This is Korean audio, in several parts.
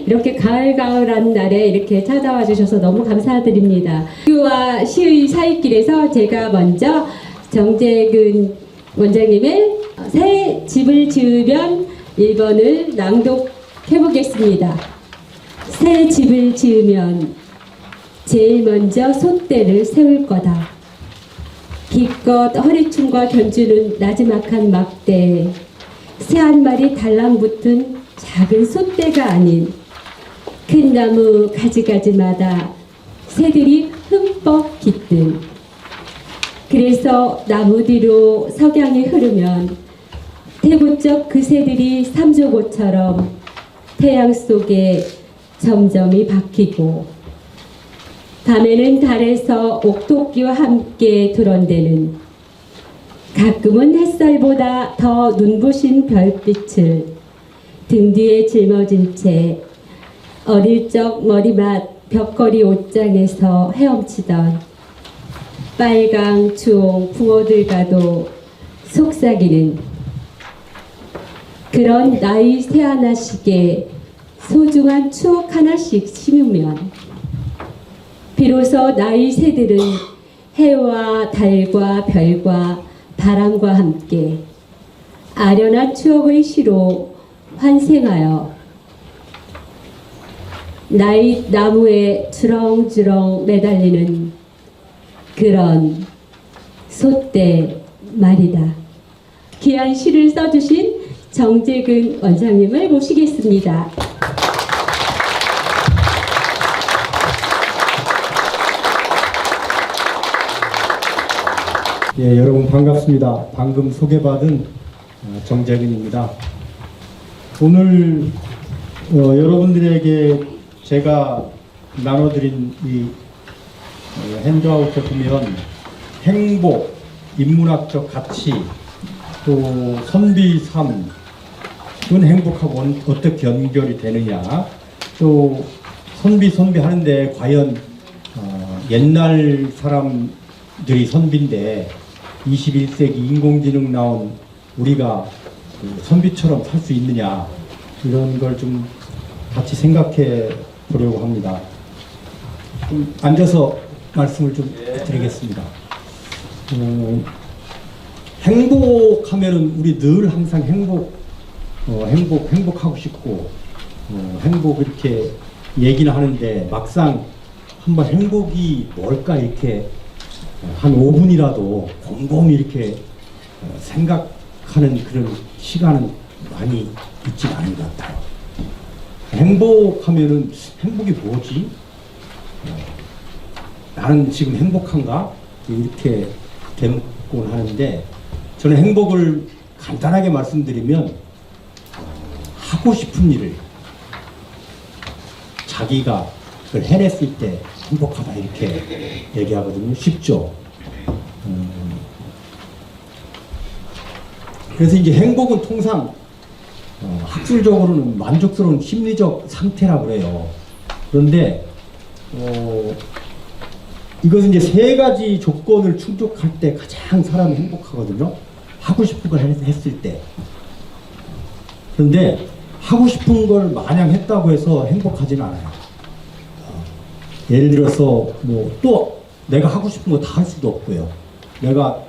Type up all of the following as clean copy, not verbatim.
이렇게 가을가을한 날에 이렇게 찾아와 주셔서 너무 감사드립니다. 시와 시의 사이길에서 제가 먼저 정재근 원장님의 새 집을 지으면 1번을 낭독해 보겠습니다. 새 집을 지으면 제일 먼저 솥대를 세울 거다. 기껏 허리춤과 견주는 나지막한 막대에 새 한 마리 달랑붙은 작은 솥대가 아닌 큰 나무 가지가지마다 새들이 흠뻑 깃든, 그래서 나무 뒤로 석양이 흐르면 태고적 그 새들이 삼조고처럼 태양 속에 점점이 바뀌고, 밤에는 달에서 옥토끼와 함께 두런대는, 가끔은 햇살보다 더 눈부신 별빛을 등 뒤에 짊어진 채 어릴 적 머리맡 벽걸이 옷장에서 헤엄치던 빨강 주홍 붕어들과도 속삭이는 그런 나이 새 하나씩에 소중한 추억 하나씩 심으면 비로소 나이 새들은 해와 달과 별과 바람과 함께 아련한 추억의 시로 환생하여 나무에 주렁주렁 매달리는 그런 솥대 말이다. 귀한 시를 써주신 정재근 원장님을 모시겠습니다. 예, 여러분 반갑습니다. 방금 소개받은 정재근입니다. 오늘 여러분들에게 제가 나눠드린 이 핸드아웃에 보면 행복, 인문학적 가치, 또 선비 삶은 행복하고 어떻게 연결이 되느냐, 또 선비 하는데 과연 옛날 사람들이 선비인데 21세기 인공지능 나온 우리가 선비처럼 살 수 있느냐, 이런 걸 좀 같이 생각해 보려고 합니다. 좀 앉아서 말씀을 좀 드리겠습니다. 행복하면은 우리 늘 항상 행복하고 싶고, 행복 이렇게 얘기는 하는데 막상 한번 행복이 뭘까 이렇게 한 5분이라도 곰곰이 이렇게 생각하는 그런 시간은 많이 있지 않은 것 같아요. 행복하면은 행복이 뭐지? 나는 지금 행복한가? 이렇게 되묻곤 하는데, 저는 행복을 간단하게 말씀드리면 하고 싶은 일을 자기가 그걸 해냈을 때 행복하다 이렇게 얘기하거든요. 쉽죠? 그래서 이제 행복은 통상 학술적으로는 만족스러운 심리적 상태라고 그래요. 그런데 이것은 이제 세 가지 조건을 충족할 때 가장 사람이 행복하거든요. 하고 싶은 걸 했을 때. 그런데 하고 싶은 걸 마냥 했다고 해서 행복하지는 않아요. 예를 들어서 뭐 또 내가 하고 싶은 거 다 할 수도 없고요. 내가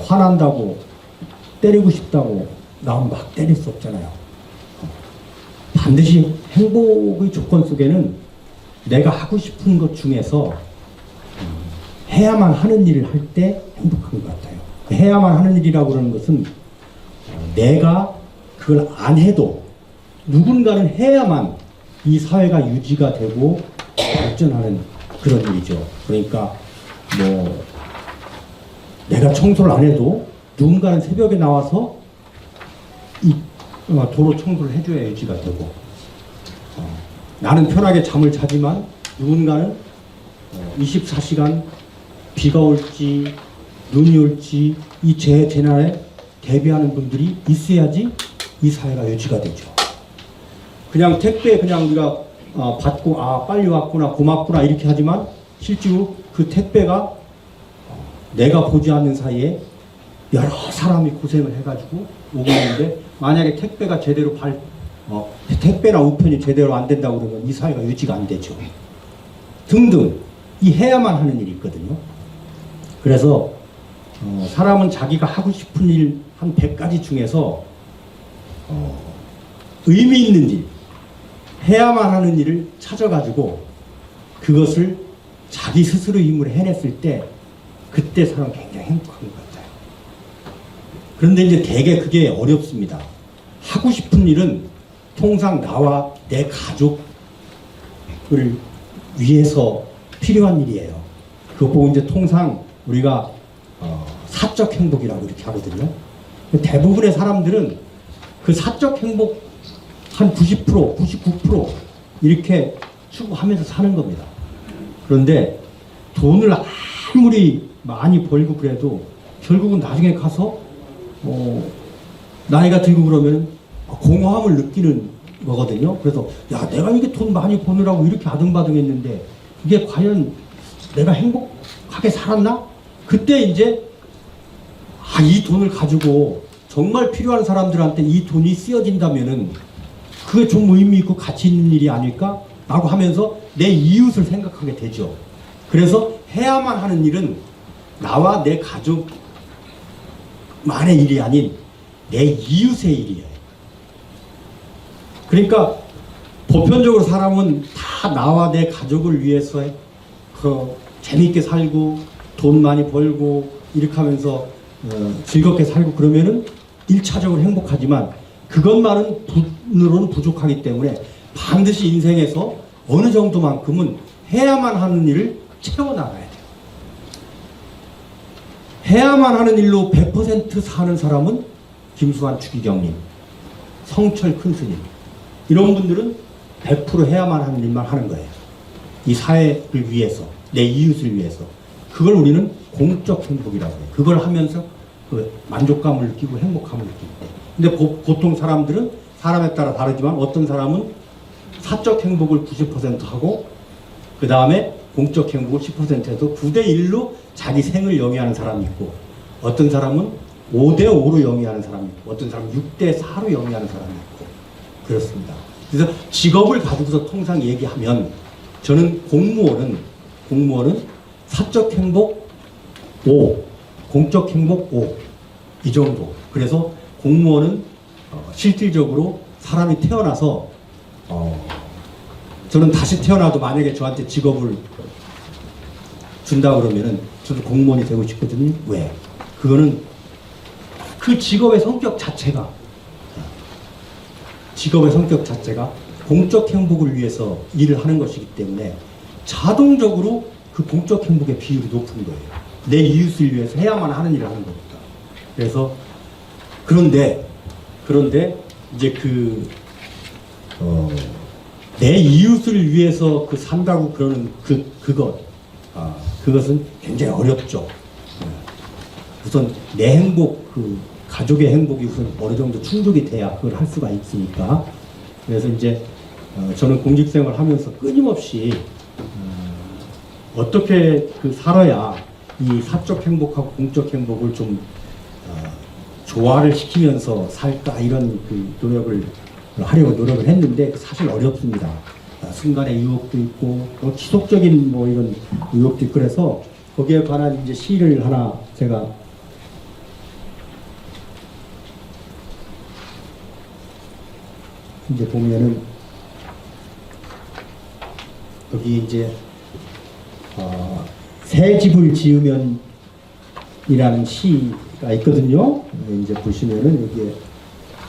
화난다고 때리고 싶다고 나오면 막 때릴 수 없잖아요. 반드시 행복의 조건 속에는 내가 하고 싶은 것 중에서 해야만 하는 일을 할 때 행복한 것 같아요. 해야만 하는 일이라고 그러는 것은 내가 그걸 안 해도 누군가는 해야만 이 사회가 유지가 되고 발전하는 그런 일이죠. 그러니까 뭐 내가 청소를 안 해도 누군가는 새벽에 나와서 이 도로 청소를 해줘야 유지가 되고, 나는 편하게 잠을 자지만 누군가는 24시간 비가 올지 눈이 올지 이 재난에 대비하는 분들이 있어야지 이 사회가 유지가 되죠. 그냥 택배 그냥 우리가 받고 빨리 왔구나 고맙구나 이렇게 하지만 실제로 그 택배가 내가 보지 않는 사이에 여러 사람이 고생을 해가지고 오고 있는데, 만약에 택배가 제대로 택배나 우편이 제대로 안 된다고 그러면 이 사회가 유지가 안 되죠. 등등 이 해야만 하는 일이 있거든요. 그래서 사람은 자기가 하고 싶은 일 한 100가지 중에서 의미 있는 일, 해야만 하는 일을 찾아가지고 그것을 자기 스스로 힘으로 해냈을 때 그때 사람은 굉장히 행복한 것 같아요. 그런데 이제 되게 그게 어렵습니다. 하고 싶은 일은 통상 나와 내 가족을 위해서 필요한 일이에요. 그거 보고 이제 통상 우리가 사적 행복이라고 이렇게 하거든요. 대부분의 사람들은 그 사적 행복 한 90%, 99% 이렇게 추구하면서 사는 겁니다. 그런데 돈을 아무리 많이 벌고 그래도 결국은 나중에 가서 나이가 들고 그러면 공허함을 느끼는 거거든요. 그래서 야, 내가 이게 돈 많이 버느라고 이렇게 아등바등했는데 이게 과연 내가 행복하게 살았나? 그때 이제 이 돈을 가지고 정말 필요한 사람들한테 이 돈이 쓰여진다면은 그게 좀 의미 있고 가치 있는 일이 아닐까? 라고 하면서 내 이웃을 생각하게 되죠. 그래서 해야만 하는 일은 나와 내 가족만의 일이 아닌 내 이웃의 일이에요. 그러니까 보편적으로 사람은 다 나와 내 가족을 위해서 재밌게 살고 돈 많이 벌고 이렇게 하면서 즐겁게 살고 그러면은 1차적으로 행복하지만 그것만으로는 부족하기 때문에 반드시 인생에서 어느 정도만큼은 해야만 하는 일을 채워나가야 돼요. 해야만 하는 일로 100% 사는 사람은 김수환 추기경님, 성철 큰스님 이런 분들은 100% 해야만 하는 일만 하는 거예요. 이 사회를 위해서, 내 이웃을 위해서. 그걸 우리는 공적 행복이라고 해요. 그걸 하면서 그 만족감을 느끼고 행복감을 느끼고. 근데 보통 사람들은 사람에 따라 다르지만 어떤 사람은 사적 행복을 90% 하고 그 다음에 공적 행복을 10% 해서 9대1로 자기 생을 영위하는 사람이 있고 어떤 사람은 5대5로 영위하는 사람이 있고 어떤 사람은 6대4로 영위하는 사람이 있고 그렇습니다. 그래서 직업을 가지고서 통상 얘기하면 저는 공무원은 사적 행복 5, 공적 행복 5 이 정도. 그래서 공무원은 실질적으로 사람이 태어나서 저는 다시 태어나도 만약에 저한테 직업을 준다 그러면은 저도 공무원이 되고 싶거든요. 왜? 그거는 그 직업의 성격 자체가 공적 행복을 위해서 일을 하는 것이기 때문에 자동적으로 그 공적 행복의 비율이 높은 거예요. 내 이웃을 위해서 해야만 하는 일을 하는 거니까. 그래서 그런데 이제 내 이웃을 위해서 산다고 그러는 그것은 굉장히 어렵죠. 우선 내 행복, 가족의 행복이 우선 어느 정도 충족이 돼야 그걸 할 수가 있으니까. 그래서 이제 저는 공직생활 하면서 끊임없이 어떻게 살아야 이 사적 행복하고 공적 행복을 좀 조화를 시키면서 살까 이런 노력을 하려고 했는데 사실 어렵습니다. 순간의 유혹도 있고 지속적인 이런 유혹도 있고 그래서 거기에 관한 이제 시를 하나 제가 이제 보면은 여기 이제 새 집을 지으면 이라는 시가 있거든요. 이제 보시면은 여기에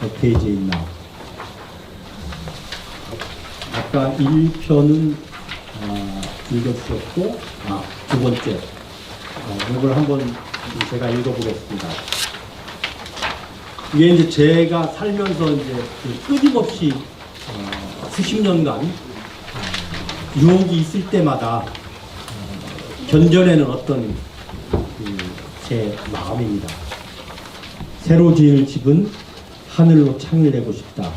몇 페이지에 있나. 아까 1편은 읽어주셨고, 두 번째. 이걸 한번 제가 읽어보겠습니다. 이게 이제 제가 살면서 이제 끊임없이 수십 년간 유혹이 있을 때마다 견뎌내는 어떤 제 마음입니다. 새로 지을 집은 하늘로 창을 내고 싶다.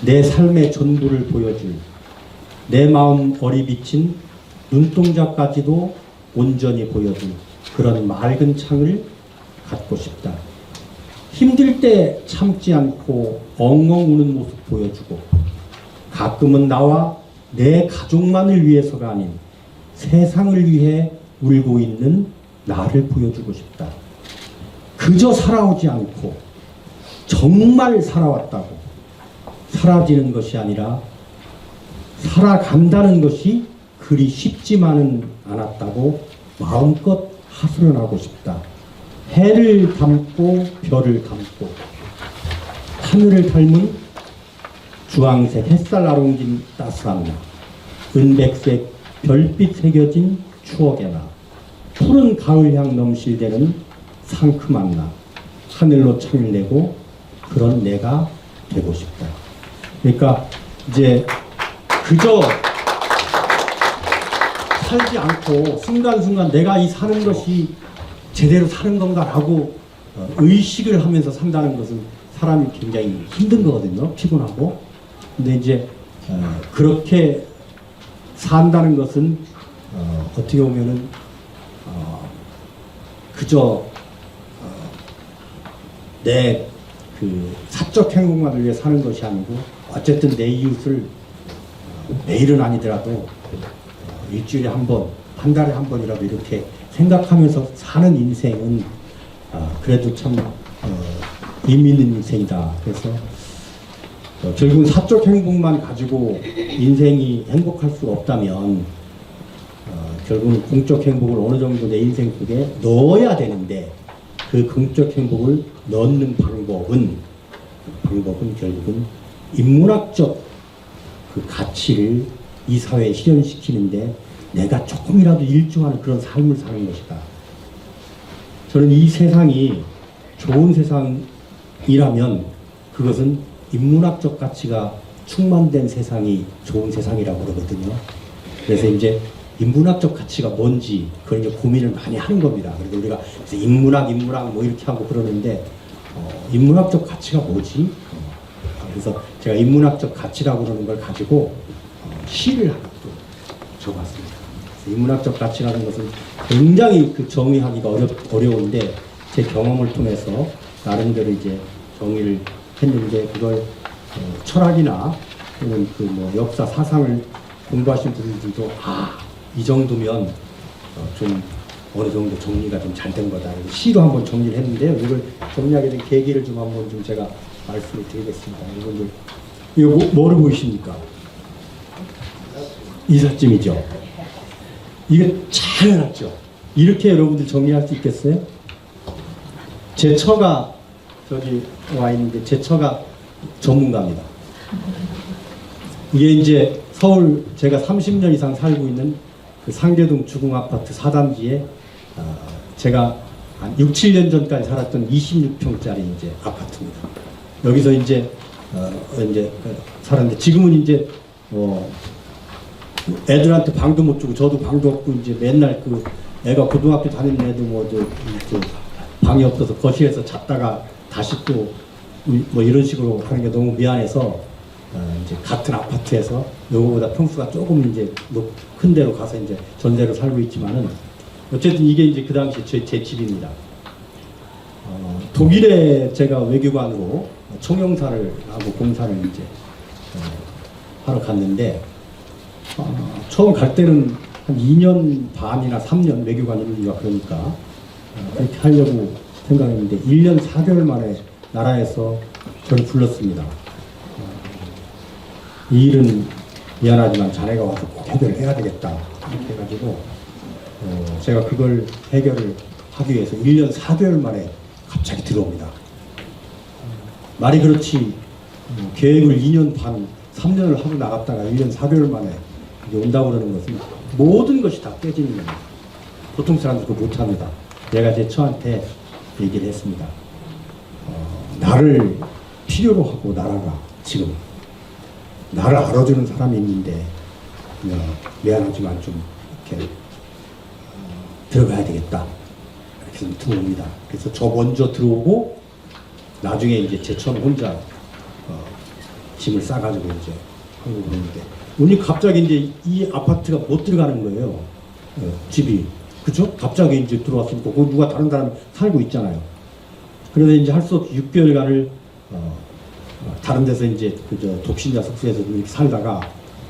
내 삶의 전부를 보여줄 내 마음 어리 비친 눈동자까지도 온전히 보여줄 그런 맑은 창을 갖고 싶다. 힘들 때 참지 않고 엉엉 우는 모습 보여주고, 가끔은 나와 내 가족만을 위해서가 아닌 세상을 위해 울고 있는 나를 보여주고 싶다. 그저 살아오지 않고 정말 살아왔다고, 사라지는 것이 아니라 살아간다는 것이 그리 쉽지만은 않았다고 마음껏 하소연하고 싶다. 해를 담고 별을 담고 하늘을 닮은 주황색 햇살 아롱진 따스한 나, 은백색 별빛 새겨진 추억의 나, 푸른 가을향 넘실대는 상큼한 나, 하늘로 창을 내고 그런 내가 되고 싶다. 그러니까 이제 그저 살지 않고 순간순간 내가 이 사는 것이 제대로 사는 건가라고 의식을 하면서 산다는 것은 사람이 굉장히 힘든 거거든요. 피곤하고. 근데 이제 그렇게 산다는 것은 어떻게 보면은 그저 내 그 사적 행복만을 위해 사는 것이 아니고, 어쨌든 내 이웃을 매일은 아니더라도 일주일에 한 번, 한 달에 한 번이라도 이렇게 생각하면서 사는 인생은 그래도 참 의미 있는 인생이다. 그래서 결국은 사적 행복만 가지고 인생이 행복할 수가 없다면 결국은 공적 행복을 어느 정도 내 인생 속에 넣어야 되는데, 그 공적 행복을 넣는 방법은 결국은 인문학적 그 가치를 이 사회에 실현시키는데 내가 조금이라도 일조하는 그런 삶을 사는 것이다. 저는 이 세상이 좋은 세상이라면 그것은 인문학적 가치가 충만된 세상이 좋은 세상이라고 그러거든요. 그래서 이제 인문학적 가치가 뭔지 그걸 이제 고민을 많이 하는 겁니다. 그래서 우리가 인문학 뭐 이렇게 하고 그러는데 인문학적 가치가 뭐지? 그래서 제가 인문학적 가치라고 그러는 걸 가지고 시를 하나 또 적었습니다. 인문학적 가치라는 것은 굉장히 그 정의하기가 어려운데 제 경험을 통해서 나름대로 이제 정의를 했는데, 그걸 철학이나 또는 그 뭐 역사 사상을 공부하신 분들도 이 정도면 좀 어느 정도 정리가 좀 잘 된 거다. 시로 한번 정리를 했는데요. 이걸 정리하게 된 계기를 좀 한번 좀 제가 말씀을 드리겠습니다. 여러분들 이거 뭐를 보이십니까? 이삿짐이죠. 이게 잘 해놨죠. 이렇게 여러분들 정리할 수 있겠어요? 제 처가 저기 와 있는데, 제 처가 전문가입니다. 이게 이제 서울 제가 30년 이상 살고 있는 그 상계동 주공아파트 4단지에 제가 한 6, 7년 전까지 살았던 26평짜리 이제 아파트입니다. 여기서 이제 살았는데, 지금은 이제 애들한테 방도 못 주고 저도 방도 없고, 이제 맨날 그 애가 고등학교 다니는 애도 방이 없어서 거실에서 잤다가 다시 또 뭐 이런 식으로 하는 게 너무 미안해서 이제 같은 아파트에서 요거보다 평수가 조금 이제 큰 데로 가서 이제 전세로 살고 있지만은, 어쨌든 이게 이제 그 당시 제 집입니다. 독일에 제가 외교관으로 총영사를 하고 공사를 이제 하러 갔는데, 처음 갈 때는 한 2년 반이나 3년 외교관 임기가, 그러니까 그렇게 하려고 생각했는데 1년 4개월 만에 나라에서 저를 불렀습니다. 이 일은 미안하지만 자네가 와서 꼭 해결을 해야 되겠다. 이렇게 해가지고 제가 그걸 해결을 하기 위해서 1년 4개월 만에 갑자기 들어옵니다. 말이 그렇지 계획을 2년 반, 3년을 하고 나갔다가 1년 4개월 만에 온다고 그러는 것은 모든 것이 다 깨지는 겁니다. 보통 사람들 그거 못합니다. 내가 제 처한테 얘기를 했습니다. 나를 필요로 하고 나라가 지금 나를 알아주는 사람이 있는데 미안하지만 좀 이렇게 들어가야 되겠다. 이렇게 좀 들어옵니다. 그래서 저 먼저 들어오고 나중에 이제 제 처음 혼자 짐을 싸가지고 이제 한국으로 오는데, 오늘 갑자기 이제 이 아파트가 못 들어가는 거예요. 집이. 그죠? 갑자기 이제 들어왔으니까 거기 누가 다른 사람 살고 있잖아요. 그래서 이제 할 수 없이 6개월간을 다른 데서 이제 그저 독신자 숙소에서 이렇게 살다가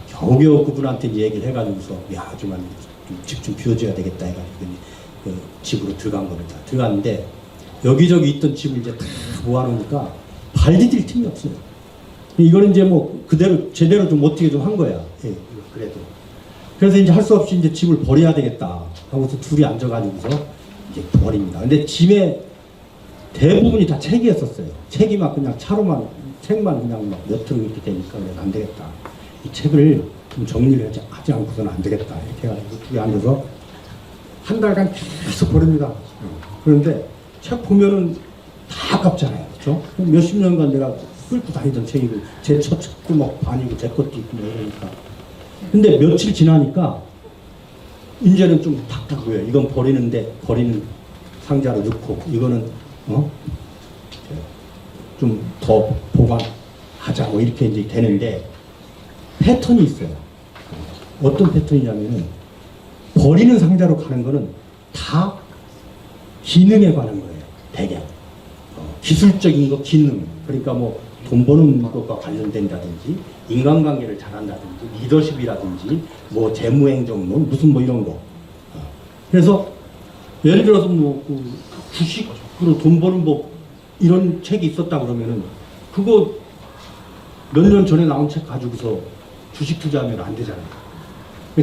겨우겨우 그분한테 이제 얘기를 해가지고서 야, 좀 집 좀 비워줘야 되겠다 해가지고 그 집으로 들어간 겁니다. 들어갔는데 여기저기 있던 집을 이제 다 모아놓으니까 발 디딜 틈이 없어요. 이거는 이제 뭐 그대로 제대로 좀 어떻게 좀 한 거야. 예, 그래도. 그래서 이제 할 수 없이 이제 집을 버려야 되겠다 하고서 둘이 앉아가지고서 이제 버립니다. 근데 집에 대부분이 다 책이었었어요. 책이 막 그냥 차로만, 책만 그냥 막 몇 트로 이렇게 되니까 그래서 안 되겠다. 이 책을 좀 정리를 하지 않고서는 안 되겠다. 이렇게 해가지고 둘이 앉아서 한 달간 계속 버립니다. 그런데 책 보면은 다 아깝잖아요. 그렇죠? 몇십 년간 내가 끌고 다니던 책이고 제 첫 책도 막 반이고 제 것도 있고 뭐 이러니까. 근데 며칠 지나니까 이제는 좀 탁탁 보여요. 이건 버리는 상자로 넣고 이거는 좀 더 보관하자고 이렇게 이제 되는데 패턴이 있어요. 어떤 패턴이냐면은 버리는 상자로 가는 거는 다 기능에 관한 거예요. 대개 기술적인 거 기능, 그러니까 뭐 돈 버는 것과 관련된다든지 인간관계를 잘한다든지 리더십이라든지 뭐 재무행정론 무슨 뭐 이런 거. 그래서 예를 들어서 뭐그 주식으로 돈 버는 법 이런 책이 있었다 그러면은 그거 몇 년 전에 나온 책 가지고서 주식 투자하면 안 되잖아요.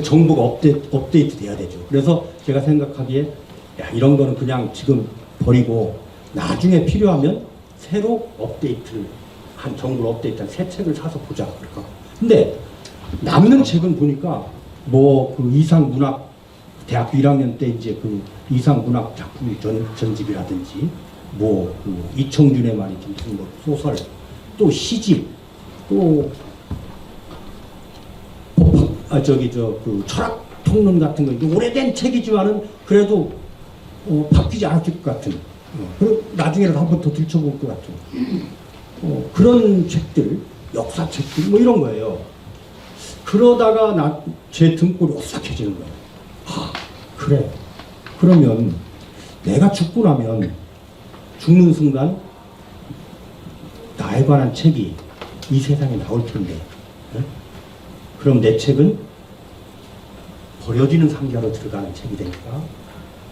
정보가 업데이트 돼야 되죠. 그래서 제가 생각하기에 야, 이런 거는 그냥 지금 버리고 나중에 필요하면 새로 정보를 업데이트한 새 책을 사서 보자. 그럴까. 근데 남는 책은 보니까 뭐 그 이상 문학 대학교 1학년 때 이제 그 이상 문학 작품 전집이라든지 뭐 그 이청준의 말이지 무슨 뭐 소설 또 시집 또 그 철학 통론 같은 거 이게 오래된 책이지만은 그래도 바뀌지 않았을 것 같은 그리고 나중에라도 한 번 더 들춰볼 것 같은 그런 책들 역사책들 뭐 이런 거예요. 그러다가 제 등골이 오싹해지는 거예요. 아, 그래. 그러면 내가 죽고 나면 죽는 순간 나에 관한 책이 이 세상에 나올 텐데 그럼 내 책은 버려지는 상자로 들어가는 책이 될까?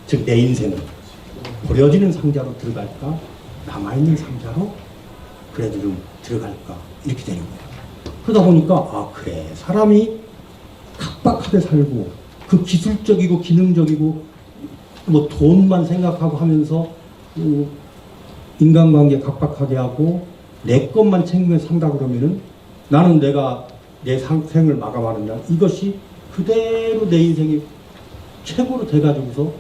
즉 내 인생은 버려지는 상자로 들어갈까? 남아있는 상자로 그래도 좀 들어갈까? 이렇게 되는 거예요. 그러다 보니까 아 그래 사람이 각박하게 살고 그 기술적이고 기능적이고 뭐 돈만 생각하고 하면서 인간관계 각박하게 하고 내 것만 챙기면서 산다 그러면은 나는 내가 내 생을 마감하는 날 이것이 그대로 내 인생이 최고로 돼가지고서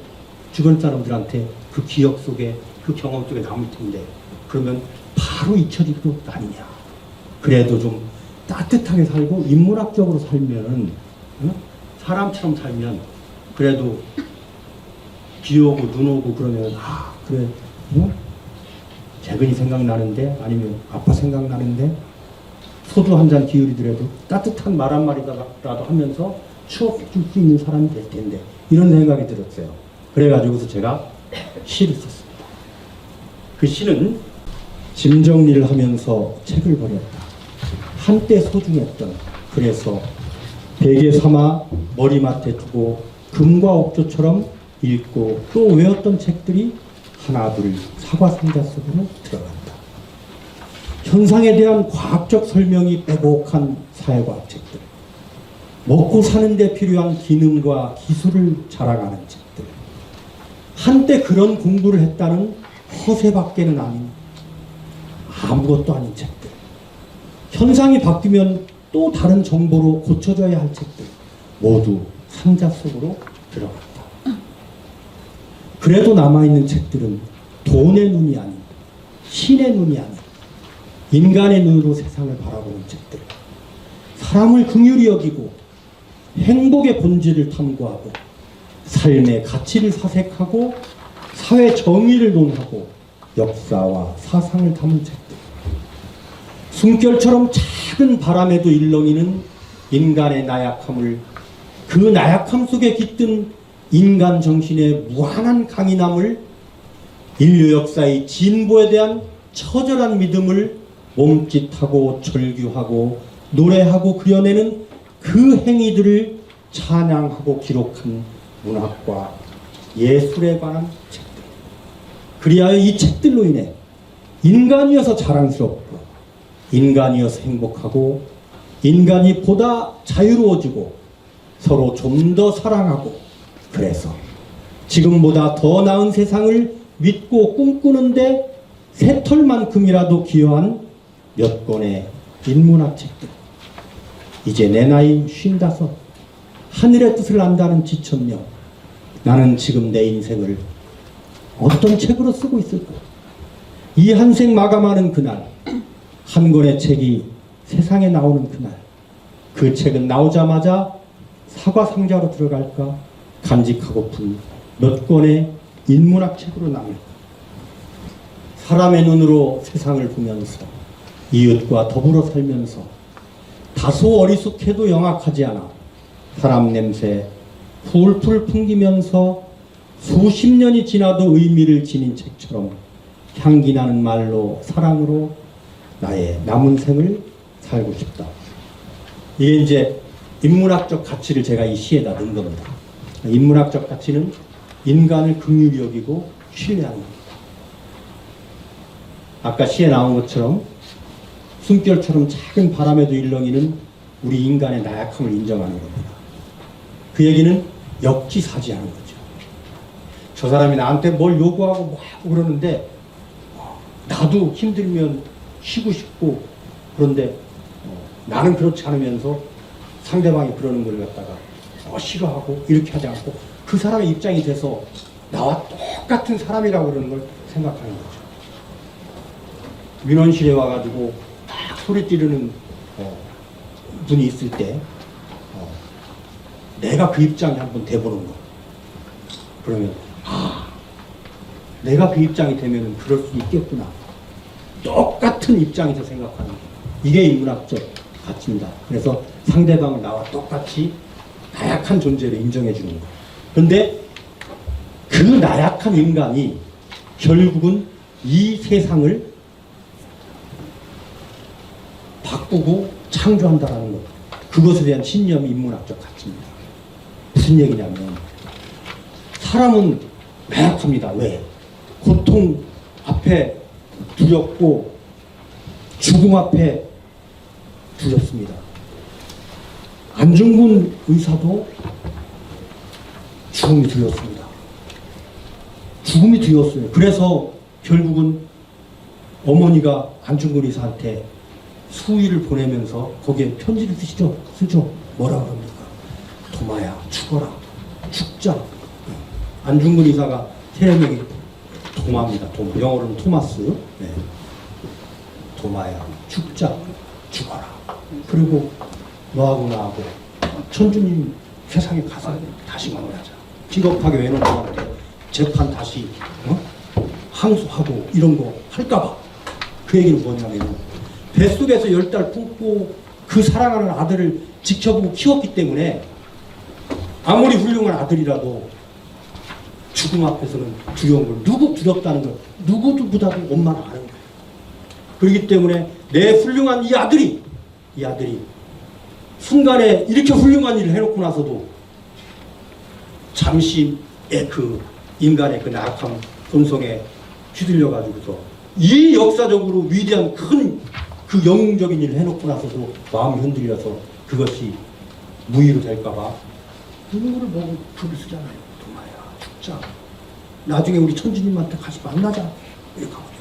주변 사람들한테 그 기억 속에 그 경험 속에 남을 텐데 그러면 바로 잊혀질 것 아니냐. 그래도 좀 따뜻하게 살고 인문학적으로 살면 사람처럼 살면 그래도 비 오고 눈 오고 그러면 아 그래 재근이 생각나는데 아니면 아빠 생각나는데 소주 한 잔 기울이더라도 따뜻한 말 한마디라도 하면서 추억 줄 수 있는 사람이 될 텐데 이런 생각이 들었어요. 그래가지고서 제가 시를 썼습니다. 그 시는 짐 정리를 하면서 책을 버렸다. 한때 소중했던 그래서 베개 삼아 머리맡에 두고 금과 옥조처럼 읽고 또 외웠던 책들이 하나둘 사과 상자 속으로 들어간다. 현상에 대한 과학적 설명이 빼곡한 사회과학 책들, 먹고 사는 데 필요한 기능과 기술을 자랑하는 책들, 한때 그런 공부를 했다는 허세밖에는 아닌 아무것도 아닌 책들, 현상이 바뀌면 또 다른 정보로 고쳐져야 할 책들 모두 상자 속으로 들어간다. 그래도 남아있는 책들은 돈의 눈이 아닌 신의 눈이 아닌 인간의 눈으로 세상을 바라보는 책들, 사람을 긍휼히 여기고 행복의 본질을 탐구하고 삶의 가치를 사색하고 사회 정의를 논하고 역사와 사상을 담은 책들, 숨결처럼 작은 바람에도 일렁이는 인간의 나약함을 그 나약함 속에 깃든 인간 정신의 무한한 강인함을 인류 역사의 진보에 대한 처절한 믿음을 몸짓하고 절규하고 노래하고 그려내는 그 행위들을 찬양하고 기록한 문학과 예술에 관한 책들. 그리하여 이 책들로 인해 인간이어서 자랑스럽고 인간이어서 행복하고 인간이 보다 자유로워지고 서로 좀 더 사랑하고 그래서 지금보다 더 나은 세상을 믿고 꿈꾸는데 새털만큼이라도 기여한 몇 권의 인문학 책들. 이제 내 나이 55. 하늘의 뜻을 안다는 지천명. 나는 지금 내 인생을 어떤 책으로 쓰고 있을까? 이 한 생 마감하는 그날, 한 권의 책이 세상에 나오는 그날, 그 책은 나오자마자 사과 상자로 들어갈까 간직하고픈 몇 권의 인문학 책으로 남을까? 사람의 눈으로 세상을 보면서 이웃과 더불어 살면서 다소 어리숙해도 영악하지 않아 사람 냄새 풀풀 풍기면서 수십 년이 지나도 의미를 지닌 책처럼 향기 나는 말로 사랑으로 나의 남은 생을 살고 싶다. 이게 이제 인문학적 가치를 제가 이 시에다 넣은 겁니다. 인문학적 가치는 인간을 긍휼히 여기고 신뢰하는 겁니다. 아까 시에 나온 것처럼 숨결처럼 작은 바람에도 일렁이는 우리 인간의 나약함을 인정하는 겁니다. 그 얘기는 역지사지하는 거죠. 저 사람이 나한테 뭘 요구하고 뭐 하고 그러는데 나도 힘들면 쉬고 싶고 그런데 나는 그렇지 않으면서 상대방이 그러는 걸 갖다가 싫어하고 이렇게 하지 않고 그 사람의 입장이 돼서 나와 똑같은 사람이라고 그러는 걸 생각하는 거죠. 민원실에 와가지고 막 소리 지르는 분이 있을 때 내가 그 입장에 한번 돼보는 거. 그러면 내가 그 입장이 되면 그럴 수 있겠구나. 똑같은 입장에서 생각하는 거. 이게 인문학적 가치입니다. 그래서 상대방을 나와 똑같이 나약한 존재로 인정해 주는 거. 그런데 그 나약한 인간이 결국은 이 세상을 바꾸고 창조한다라는 것. 그것에 대한 신념이 인문학적 가치입니다. 무슨 얘기냐면 사람은 나약합니다. 왜? 고통 앞에 두렵고 죽음 앞에 두렵습니다. 안중근 의사도 죽음이 두렵습니다. 죽음이 두렵어요. 그래서 결국은 어머니가 안중근 의사한테 수의를 보내면서 거기에 편지를 쓰죠. 뭐라 그럽니까? 도마야 죽어라. 죽자. 안중근 의사가 태명이 도마입니다. 도마. 영어로는 토마스. 네. 도마야 죽자. 죽어라. 그리고 너하고 나하고 천주님 세상에 가서 다시 만나자. 기겁하게 외놓고 재판 다시 항소하고 이런 거 할까봐. 그 얘기는 뭐냐면 뱃속에서 10달 품고 그 사랑하는 아들을 지켜보고 키웠기 때문에 아무리 훌륭한 아들이라도 죽음 앞에서는 두려운 걸, 누구 두렵다는 걸 누구보다도 엄마는 아는 거예요. 그렇기 때문에 내 훌륭한 이 아들이 순간에 이렇게 훌륭한 일을 해놓고 나서도 잠시의 그 인간의 그 나약함 본성에 휘둘려가지고서 이 역사적으로 위대한 큰 그 영웅적인 일을 해놓고 나서도 마음이 흔들려서 그것이 무의로 될까봐 누구를 보고 글을 쓰잖아요. 도마야 죽자. 나중에 우리 천주님한테 같이 만나자. 이렇게 하거든요.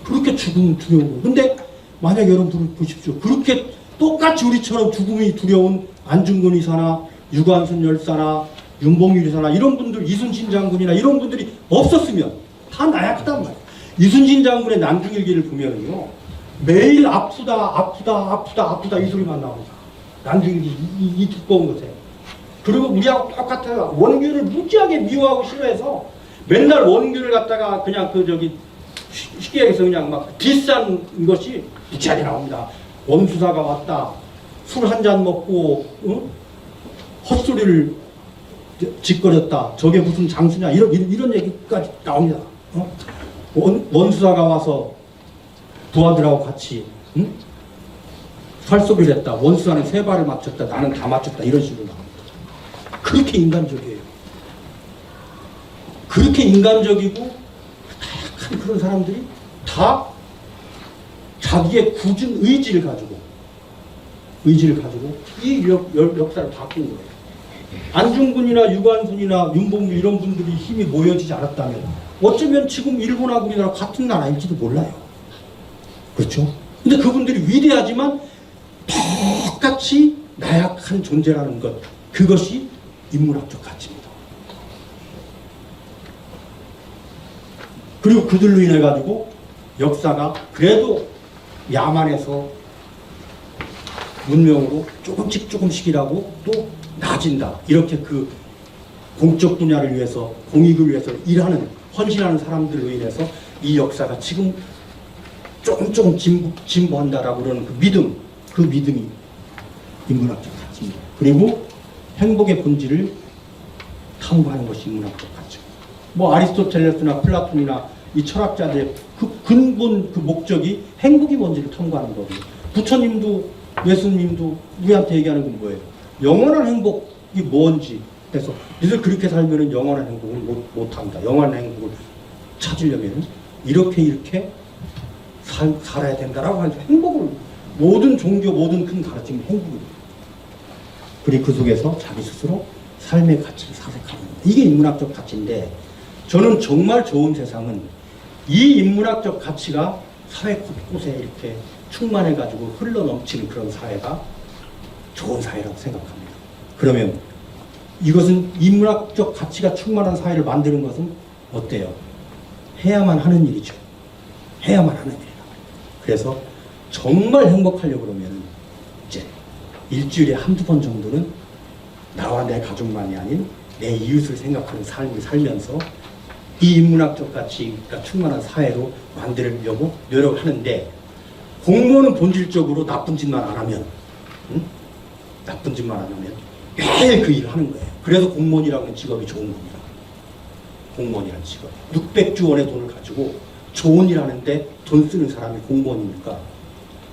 그렇게 죽음 두려운 거. 근데 만약 여러분 보십시오. 그렇게 똑같이 우리처럼 죽음이 두려운 안중근 의사나 유관순 열사나 윤봉길 의사나 이런 분들, 이순신 장군이나 이런 분들이 없었으면 다 나약하단 말이에요. 이순신 장군의 난중일기를 보면요. 매일 아프다 이 소리만 나옵니다. 난중일기 이 두꺼운 것에. 그리고 우리하고 똑같아요. 원균을 무지하게 미워하고 싫어해서 맨날 원균을 갖다가 그냥 쉽게 얘기해서 그냥 막 디스한 것이 무지하게 나옵니다. 원수사가 왔다. 술 한 잔 먹고 헛소리를 짓거렸다. 저게 무슨 장수냐 이런 얘기까지 나옵니다. 원수사가 와서 부하들하고 같이 응? 살소리를 했다. 원수사는 3발을 맞췄다. 나는 다 맞췄다. 이런 식으로 나옵니다. 그렇게 인간적이에요. 그렇게 인간적이고 다약한 그런 사람들이 다 자기의 굳은 의지를 가지고 이 역사를 바꾼 거예요. 안중근이나 유관순이나 윤봉주 이런 분들이 힘이 모여지지 않았다면 어쩌면 지금 일본하고 우리나라 같은 나라일지도 몰라요. 그렇죠? 근데 그분들이 위대하지만 똑같이 나약한 존재라는 것, 그것이 인문학적 가치입니다. 그리고 그들로 인해 가지고 역사가 그래도 야만에서 문명으로 조금씩이라고 또 나아진다. 이렇게 그 공적 분야를 위해서, 공익을 위해서 일하는, 헌신하는 사람들로 인해서 이 역사가 지금 조금 진보한다라고 그러는 그 믿음이 인문학적 가치입니다. 그리고 행복의 본질을 탐구하는 것이 인문학적 가치. 뭐 아리스토텔레스나 플라톤이나 이 철학자들의 그 근본 그 목적이 행복의 본질을 탐구하는 거거든요. 부처님도 예수님도 우리한테 얘기하는 건 뭐예요? 영원한 행복이 뭔지. 그래서 니들 그렇게 살면은 영원한 행복을 못한다. 영원한 행복을 찾으려면 이렇게 살아야 된다라고 하는 행복을, 모든 종교, 모든 큰 가르침이 행복입니다. 그리고 그 속에서 자기 스스로 삶의 가치를 사색하는 겁니다. 이게 인문학적 가치인데, 저는 정말 좋은 세상은 이 인문학적 가치가 사회 곳곳에 이렇게 충만해가지고 흘러넘치는 그런 사회가 좋은 사회라고 생각합니다. 그러면 이것은 인문학적 가치가 충만한 사회를 만드는 것은 어때요? 해야만 하는 일이죠. 해야만 하는 일이라. 그래서 정말 행복하려고 그러면 이제 일주일에 한두 번 정도는 나와 내 가족만이 아닌 내 이웃을 생각하는 삶을 살면서 이 인문학적 가치가 충만한 사회로 만들려고 노력하는데, 공무원은 본질적으로 나쁜 짓만 안 하면, 나쁜 짓만 안 하면 매일 그 일을 하는 거예요. 그래서 공무원이라고 하는 직업이 좋은 겁니다. 공무원이라는 직업. 600조 원의 돈을 가지고 좋은 일 하는데 돈 쓰는 사람이 공무원이니까,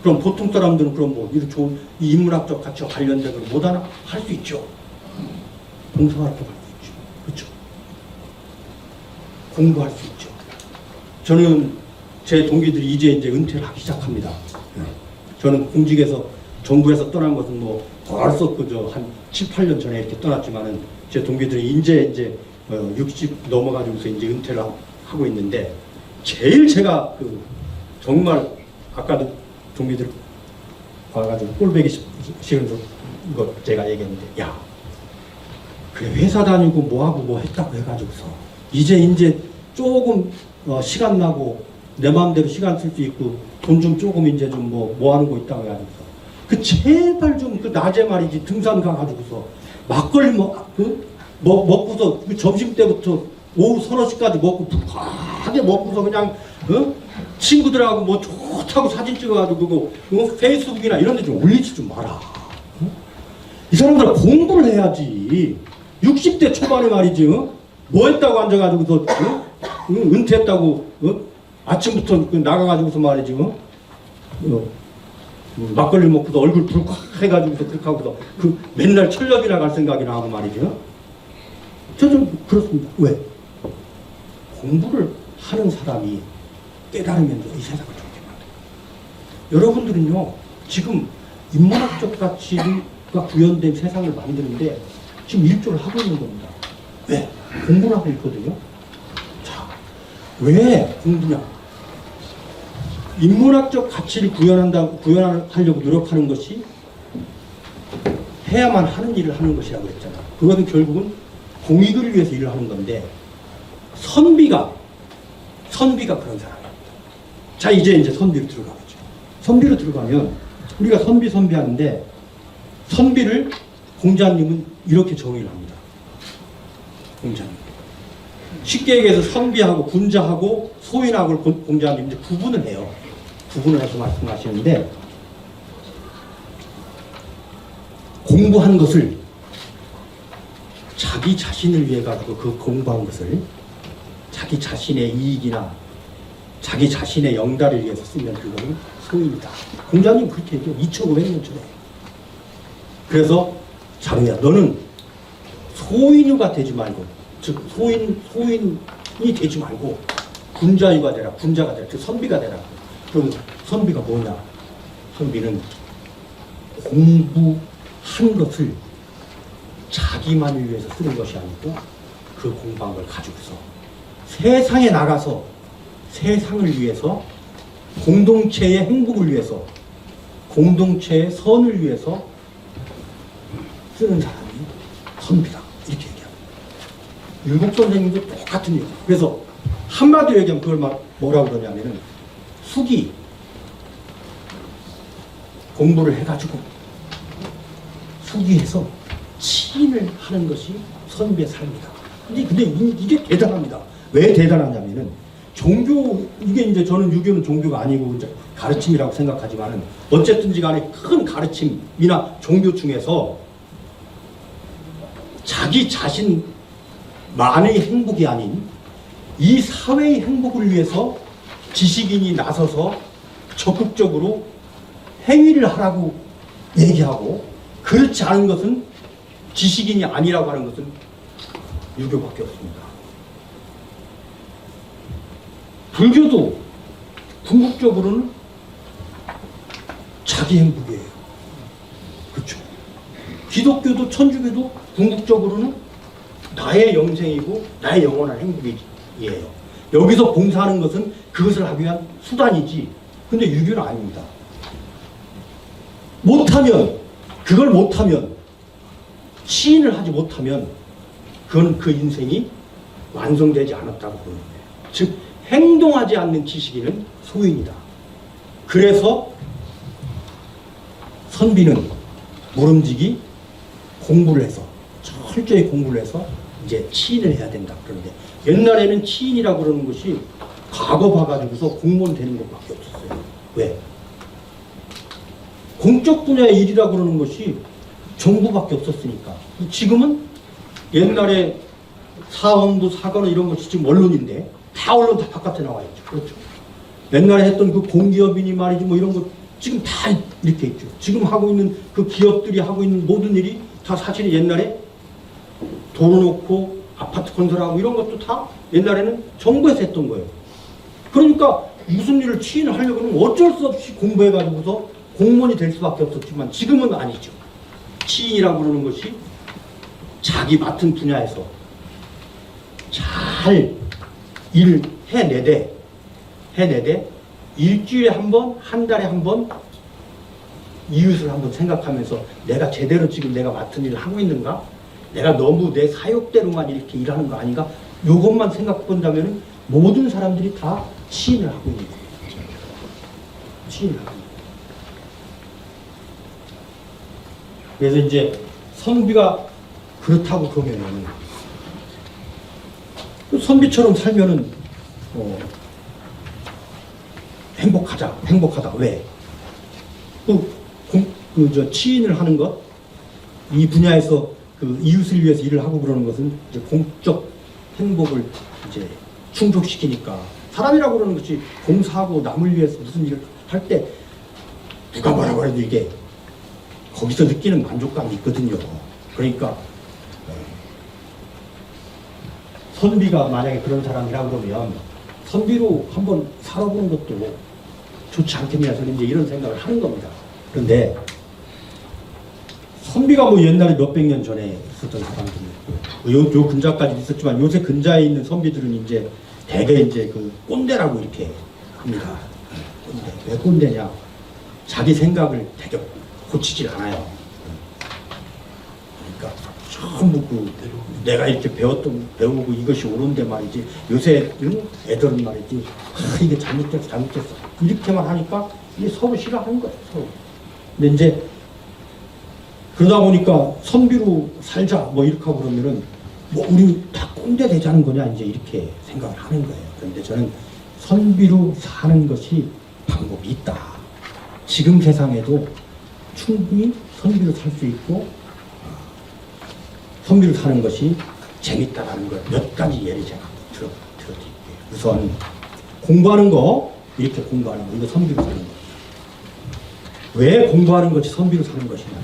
그럼 보통 사람들은 그럼 뭐 이런 좋은 이 인문학적 가치와 관련된 걸 못하나? 할 수 있죠. 봉사활동 할 수 있죠. 그렇죠. 공부할 수 있죠. 저는 제 동기들이 이제 은퇴를 하기 시작합니다. 저는 공직에서 정부에서 떠난 것은 뭐 벌써 그저 한 7, 8년 전에 이렇게 떠났지만은 제 동기들이 이제 60 넘어가지고서 이제 은퇴를 하고 있는데, 제일 제가 그 정말 아까도 동기들 와가지고 꼴배기 싫은 거 제가 얘기했는데, 야 그래 회사 다니고 뭐하고 뭐 했다고 해가지고서 이제 조금 시간 나고 내 마음대로 시간 쓸 수 있고 돈 좀 조금 이제 좀 뭐 하는 거 있다고 해가지고서 그 제발 좀 그 낮에 말이지 등산 가가지고서 막걸리 먹고서 그 점심 때부터 오후 서너 시까지 먹고 불쾌하게 먹고서 그냥 친구들하고 뭐 좋다고 사진 찍어가지고 그거 페이스북이나 이런 데 좀 올리지 좀 마라. 이 사람들 공부를 해야지. 60대 초반에 말이지 뭐 했다고 앉아가지고서 은퇴했다고 아침부터 나가가지고서 말이지 막걸리 먹고서 얼굴 불쾌해가지고서 그렇게 하고서 그 맨날 철력이나 갈 생각이나 하고 말이죠. 저 좀 그렇습니다. 왜? 공부를 하는 사람이 깨달으면 이 세상을 좋게 만들어요. 여러분들은요 지금 인문학적 가치가 구현된 세상을 만드는데 지금 일조를 하고 있는 겁니다. 왜? 공부를 하고 있거든요. 자, 왜 공부냐? 인문학적 가치를 구현하려고 노력하는 것이 해야만 하는 일을 하는 것이라고 했잖아. 그것은 결국은 공익을 위해서 일을 하는 건데, 선비가 그런 사람입니다. 자, 이제 선비로 들어가보죠. 선비로 들어가면 우리가 선비 하는데, 선비를 공자님은 이렇게 정의를 합니다. 공자님. 쉽게 얘기해서 선비하고 군자하고 소인하고 공자님 이제 구분을 해요. 구분을 해서 말씀하시는데, 공부한 것을 자기 자신을 위해 가지고 그 공부한 것을 자기 자신의 이익이나 자기 자신의 영달을 위해서 쓰면 그거는 소인이다. 공자님 그렇게 얘기해요. 2500년 전에. 그래서 자루야, 너는 소인유가 되지 말고, 즉 소인이 되지 말고 군자유가 되라. 군자가 되라. 즉 선비가 되라. 그럼 선비가 뭐냐? 선비는 공부한 것을 자기만을 위해서 쓰는 것이 아니고 그 공부한 걸 가지고서 세상에 나가서 세상을 위해서, 공동체의 행복을 위해서, 공동체의 선을 위해서 쓰는 사람이 선비다. 이렇게 얘기합니다. 율곡 선생님도 똑같은 얘기. 그래서 한마디로 얘기하면 그걸 뭐라고 그러냐면은 숙이 공부를 해가지고 숙이해서 치인을 하는 것이 선비의 삶이다. 근데 이게 대단합니다. 왜 대단하냐면은 종교, 이게 이제 저는 유교는 종교가 아니고 이제 가르침이라고 생각하지만은 어쨌든지 간에 큰 가르침이나 종교 중에서 자기 자신만의 행복이 아닌 이 사회의 행복을 위해서 지식인이 나서서 적극적으로 행위를 하라고 얘기하고, 그렇지 않은 것은 지식인이 아니라고 하는 것은 유교밖에 없습니다. 불교도 궁극적으로는 자기 행복이에요. 그렇죠. 기독교도 천주교도 궁극적으로는 나의 영생이고 나의 영원한 행복이에요. 여기서 봉사하는 것은 그것을 하기 위한 수단이지, 근데 유교는 아닙니다. 그걸 못하면, 시인을 하지 못하면 그건 그 인생이 완성되지 않았다고 보는 거예요. 즉 행동하지 않는 지식인은 소인이다. 그래서 선비는 모름지기 공부를 해서, 철저히 공부를 해서 이제 치인을 해야 된다. 그런데 옛날에는 치인이라고 그러는 것이 과거 봐가지고서 공무원 되는 것밖에 없었어요. 왜? 공적 분야의 일이라고 그러는 것이 정부밖에 없었으니까. 지금은 옛날에 사헌부, 사관원 이런 것이 지금 언론인데 다 언론 다 바깥에 나와 있죠. 그렇죠. 옛날에 했던 그 공기업이니 말이지 뭐 이런 거 지금 다 이렇게 있죠. 지금 하고 있는 그 기업들이 하고 있는 모든 일이 다 사실 옛날에 도로 놓고 아파트 건설하고 이런 것도 다 옛날에는 정부에서 했던 거예요. 그러니까 무슨 일을 치인을 하려고 하면 어쩔 수 없이 공부해가지고서 공무원이 될 수밖에 없었지만 지금은 아니죠. 치인이라고 그러는 것이 자기 맡은 분야에서 잘 일을 해내되 일주일에 한 번, 한 달에 한 번 이웃을 한번 생각하면서 내가 제대로 지금 내가 맡은 일을 하고 있는가? 내가 너무 내 사역대로만 이렇게 일하는 거 아닌가? 이것만 생각해 본다면 모든 사람들이 다 치인을 하고 있는 거예요. 치인을 하고 있는 거예요. 그래서 이제 선비가 그렇다고 그러면은 선비처럼 살면은 행복하다. 왜? 저 치인을 하는 것, 이 분야에서 그 이웃을 위해서 일을 하고 그러는 것은 이제 공적 행복을 이제 충족시키니까. 사람이라고 그러는 것이 봉사하고 남을 위해서 무슨 일을 할 때 누가 뭐라고 해도 이게 거기서 느끼는 만족감이 있거든요. 그러니까 선비가 만약에 그런 사람이라고 그러면 선비로 한번 살아보는 것도 좋지 않겠냐, 저는 이제 이런 생각을 하는 겁니다. 그런데 선비가 뭐 옛날에 몇백 년 전에 있었던 사람들이 요 근자까지 있었지만 요새 근자에 있는 선비들은 이제 대개 이제 그 꼰대라고 이렇게 합니다. 꼰대. 왜 꼰대냐? 자기 생각을 되게 고치질 않아요. 그러니까 전부 내가 이렇게 배우고 이것이 옳은데 말이지, 요새 애들은 말이지, 이게 잘못됐어 이렇게만 하니까 이게 서로 싫어하는 거예요. 서로. 근데 이제 그러다 보니까 선비로 살자 뭐 이렇게 하고 그러면은 뭐 우리 다 꼰대 되자는 거냐 이제 이렇게 생각을 하는 거예요. 그런데 저는 선비로 사는 것이 방법이 있다. 지금 세상에도 충분히 선비로 살 수 있고 선비로 사는 것이 재밌다라는 걸 몇 가지 예를 제가 들어드릴게요. 우선 공부하는 거, 이렇게 공부하는 거, 이거 선비로 사는 거. 왜 공부하는 것이 선비로 사는 것이냐면,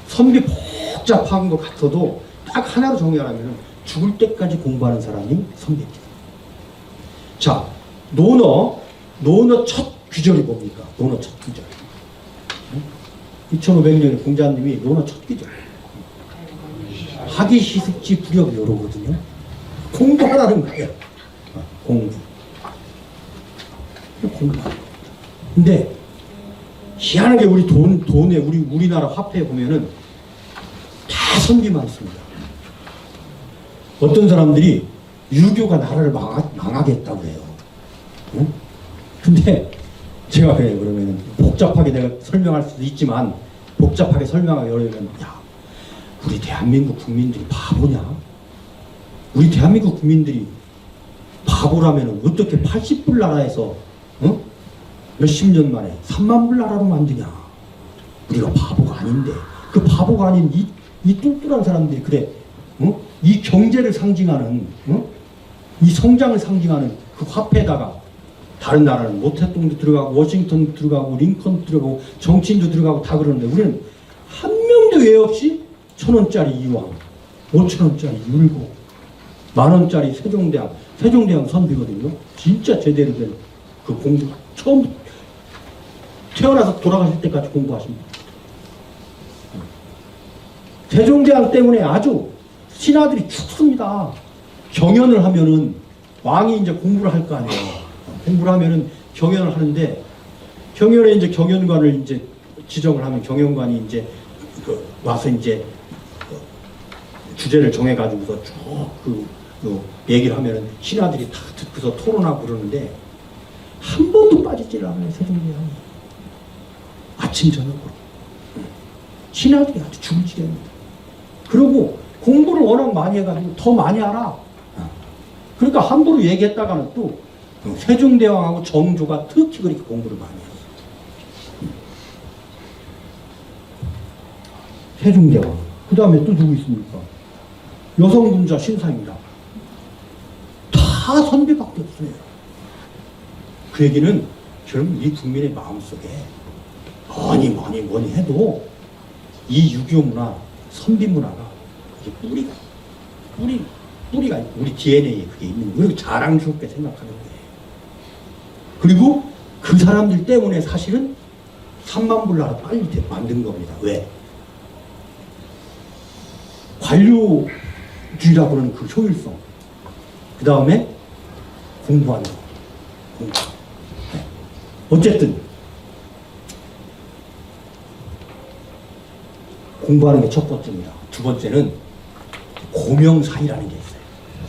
선비 복잡한 것 같아도 딱 하나로 정의하라면 죽을 때까지 공부하는 사람이 선비입니다. 자, 논어 첫 귀절이 뭡니까? 논어 첫 귀절. 2500년에 공자님이 논어 첫 귀절. 학이 시습지 부력 요로거든요. 공부하라는 거예요. 공부. 공부하는 거. 근데 희한하게 우리 돈에 우리나라 화폐에 보면은 다 선비만 씁니다. 어떤 사람들이 유교가 나라를 망하겠다고 해요. 응? 근데 제가 그래요. 그러면은 복잡하게 내가 설명할 수도 있지만 복잡하게 설명하려면 야, 우리 대한민국 국민들이 바보냐? 우리 대한민국 국민들이 바보라면 어떻게 80불 나라에서 몇십 년 만에 3만 불 나라로 만드냐? 우리가 바보가 아닌데 그 바보가 아닌 이 뚱뚱한 사람들이 그래 이 경제를 상징하는 이 성장을 상징하는 그 화폐에다가 다른 나라는 모태똥도 들어가고 워싱턴도 들어가고 링컨도 들어가고 정치인도 들어가고 다 그러는데 우리는 한 명도 예 없이 1,000원짜리 이왕 5,000원짜리 율곡 10,000원짜리 세종대왕 선비거든요. 진짜 제대로 된 그 공부 처음 태어나서 돌아가실 때까지 공부하십니다. 세종대왕 때문에 아주 신하들이 죽습니다. 경연을 하면은 왕이 이제 공부를 할 거 아니에요. 공부를 하면은 경연을 하는데 경연에 이제 경연관을 이제 지정을 하면 경연관이 이제 와서 이제 주제를 정해가지고서 쭉 얘기를 하면은 신하들이 다 듣고서 토론하고 그러는데 한 번도 빠지질 않아요. 세종대왕이 아침 저녁으로 신하들이 아주 죽을지경입니다. 그리고 공부를 워낙 많이 해가지고 더 많이 알아. 그러니까 함부로 얘기했다가는 또 세종대왕하고 정조가 특히 그렇게 공부를 많이 했어. 세종대왕. 그 다음에 또 누구 있습니까? 여성군자 신사임당. 다 선비밖에 없어요. 그 얘기는 결국 이 국민의 마음속에 뭐니 해도 이 유교 문화, 선비 문화가 그게 뿌리가 우리 DNA에 그게 있는 거예요. 자랑스럽게 생각하는 거예요. 그리고 그 사람들 때문에 사실은 3만 불 나라 빨리 만든 겁니다. 왜? 관료주의라고 하는 그 효율성. 그 다음에 공부하는 거. 공부. 네. 어쨌든 공부하는 게 첫 번째입니다. 두 번째는 고명사의라는 게 있어요.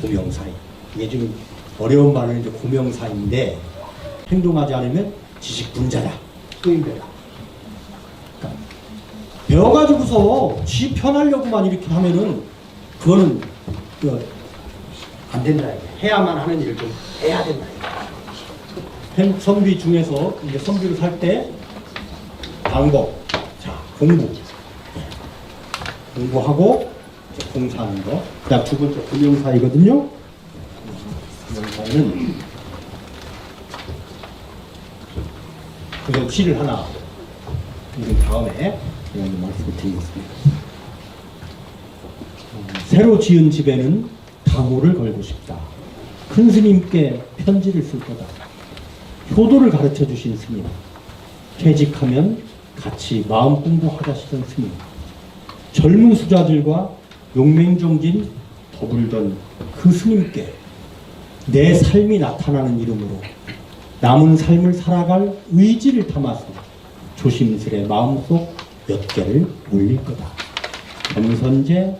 고명사의. 이게 좀 어려운 말은 이제 고명사의인데 행동하지 않으면 지식분자다. 소인배다. 그러니까 배워가지고서 지 편하려고만 이렇게 하면은 그거는 안 된다. 해야만 하는 일을 좀 해야 된다. 선비 중에서 이제 선비로 살 때 방법, 자 공부, 공부하고 이제 공사하는 거. 그다음 두 번째 금융사이거든요. 금융사이는 그래서 시를 하나 읽은 다음에 말씀을 드리겠습니다. 새로 지은 집에는 당호를 걸고 싶다. 큰 스님께 편지를 쓸 거다. 효도를 가르쳐 주신 스님. 퇴직하면 같이 마음 공부하자시던 스님. 젊은 수자들과 용맹정진 더불던 그 스님께 내 삶이 나타나는 이름으로 남은 삶을 살아갈 의지를 담아서 조심스레 마음속 몇 개를 올릴 거다. 겸선제,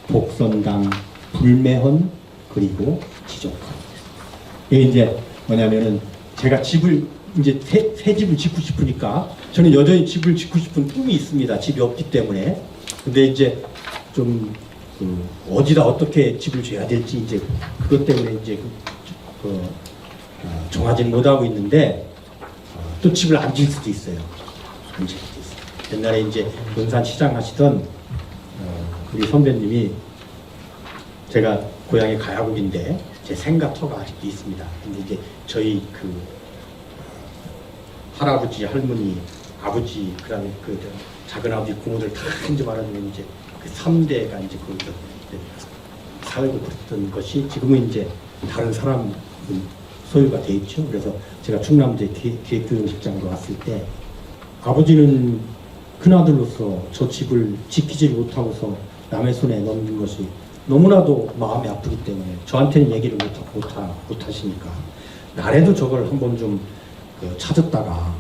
복선당, 불매헌, 그리고 지족헌. 이게 이제 뭐냐면은 제가 집을 이제 새 집을 짓고 싶으니까 저는 여전히 집을 짓고 싶은 꿈이 있습니다. 집이 없기 때문에. 근데 이제 좀 어디다 어떻게 집을 지어야 될지 이제 그것 때문에 이제 정하지는 못하고 있는데 또 집을 안 지을 수도 있어요. 안 지을 수도 있어요. 옛날에 이제 용산시장 하시던 우리 선배님이 제가 고향이 가야국인데 제 생가터가 아직도 있습니다. 근데 이제 저희 그 할아버지, 할머니, 아버지, 그다음에 그 작은 아버지 고모들 다 이제 말하자면 이제 그 3대가 이제 거기서 살고 그랬던 것이 지금은 이제 다른 사람 소유가 돼 있죠. 그래서 제가 충남대 기획교육실장으로 왔을 때 아버지는 큰아들로서 저 집을 지키지 못하고서 남의 손에 넘긴 것이 너무나도 마음이 아프기 때문에 저한테는 얘기를 못하시니까 나래도 저걸 한번 좀 찾았다가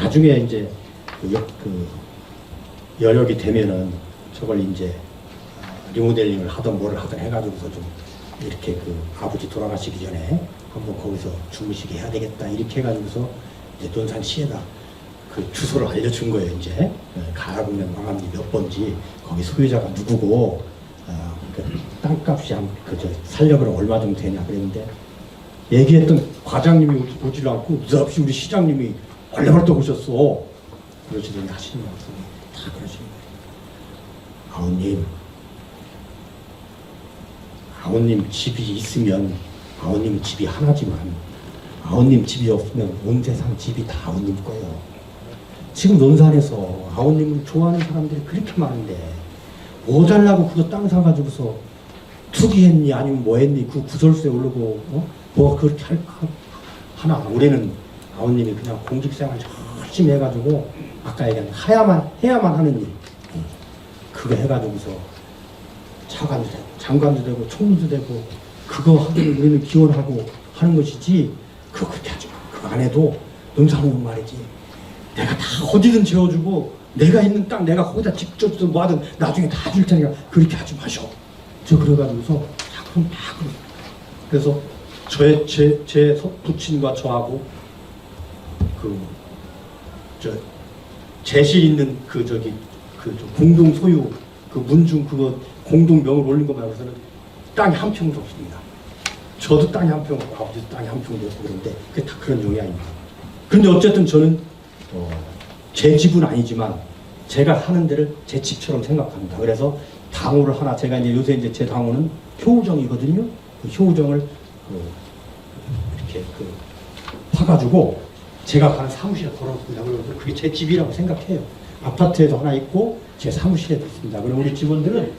나중에 이제 그 여력이 되면은 저걸 이제 리모델링을 하던 뭐를 하던 해가지고서 좀 이렇게 그 아버지 돌아가시기 전에 한번 거기서 주무시게 해야 되겠다 이렇게 해가지고서 이제 논산시에다 그 주소를 알려준 거예요. 이제 가야금면 망함리 몇 번지 거기 소유자가 누구고 그 땅값이 그저 살려면 얼마 정도 되냐 그랬는데 얘기했던 과장님이 오질 않고 느닷없이 우리 시장님이 벌레벌떡 오셨어. 그러시더니 하시는 말씀이 다 그러시는 거예요. 아버님 집이 있으면 아버님 집이 하나지만 아버님 집이 없으면 온 세상 집이 다 아버님 거예요. 지금 논산에서 아버님을 좋아하는 사람들이 그렇게 많은데 뭐 달라고 그거 땅 사가지고서 투기했니 아니면 뭐 했니 그 구설수에 오르고 뭐 그렇게 하나. 우리는 아버님이 그냥 공직생활 열심히 해가지고 아까 얘기한 해야만 하는 일 그거 해가지고서 차관도 되고 장관도 되고 총리도 되고 그거 하기를 우리는 기원하고 하는 것이지 그거 그렇게 하지 마. 그거 안 해도 논산은 말이지 내가 다 어디든 재워주고 내가 있는 땅 내가 거기다 직접 뭐하든 나중에 다 줄 테니까 그렇게 하지 마셔. 저 그래가지고서 그럼 다 그래서 제 부친과 저하고 제실 있는 공동 소유 문중 그거 공동명을 올린 거 말고서는 땅이 한 평도 없습니다. 저도 땅이 한 평 없고 아버지도 땅이 한 평도 없고 그런데 그게 다 그런 용이 아닙니다. 그런데 어쨌든 저는 제 집은 아니지만 제가 하는 데를 제 집처럼 생각합니다. 그래서 당호를 하나 제가 이제 요새 이제 제 당호는 효우정이거든요. 그 효우정을 이렇게 파가지고 제가 가는 사무실에 걸어놓습니다. 그래서 그게 제 집이라고 생각해요. 아파트에도 하나 있고 제 사무실에도 있습니다. 그럼 우리 직원들은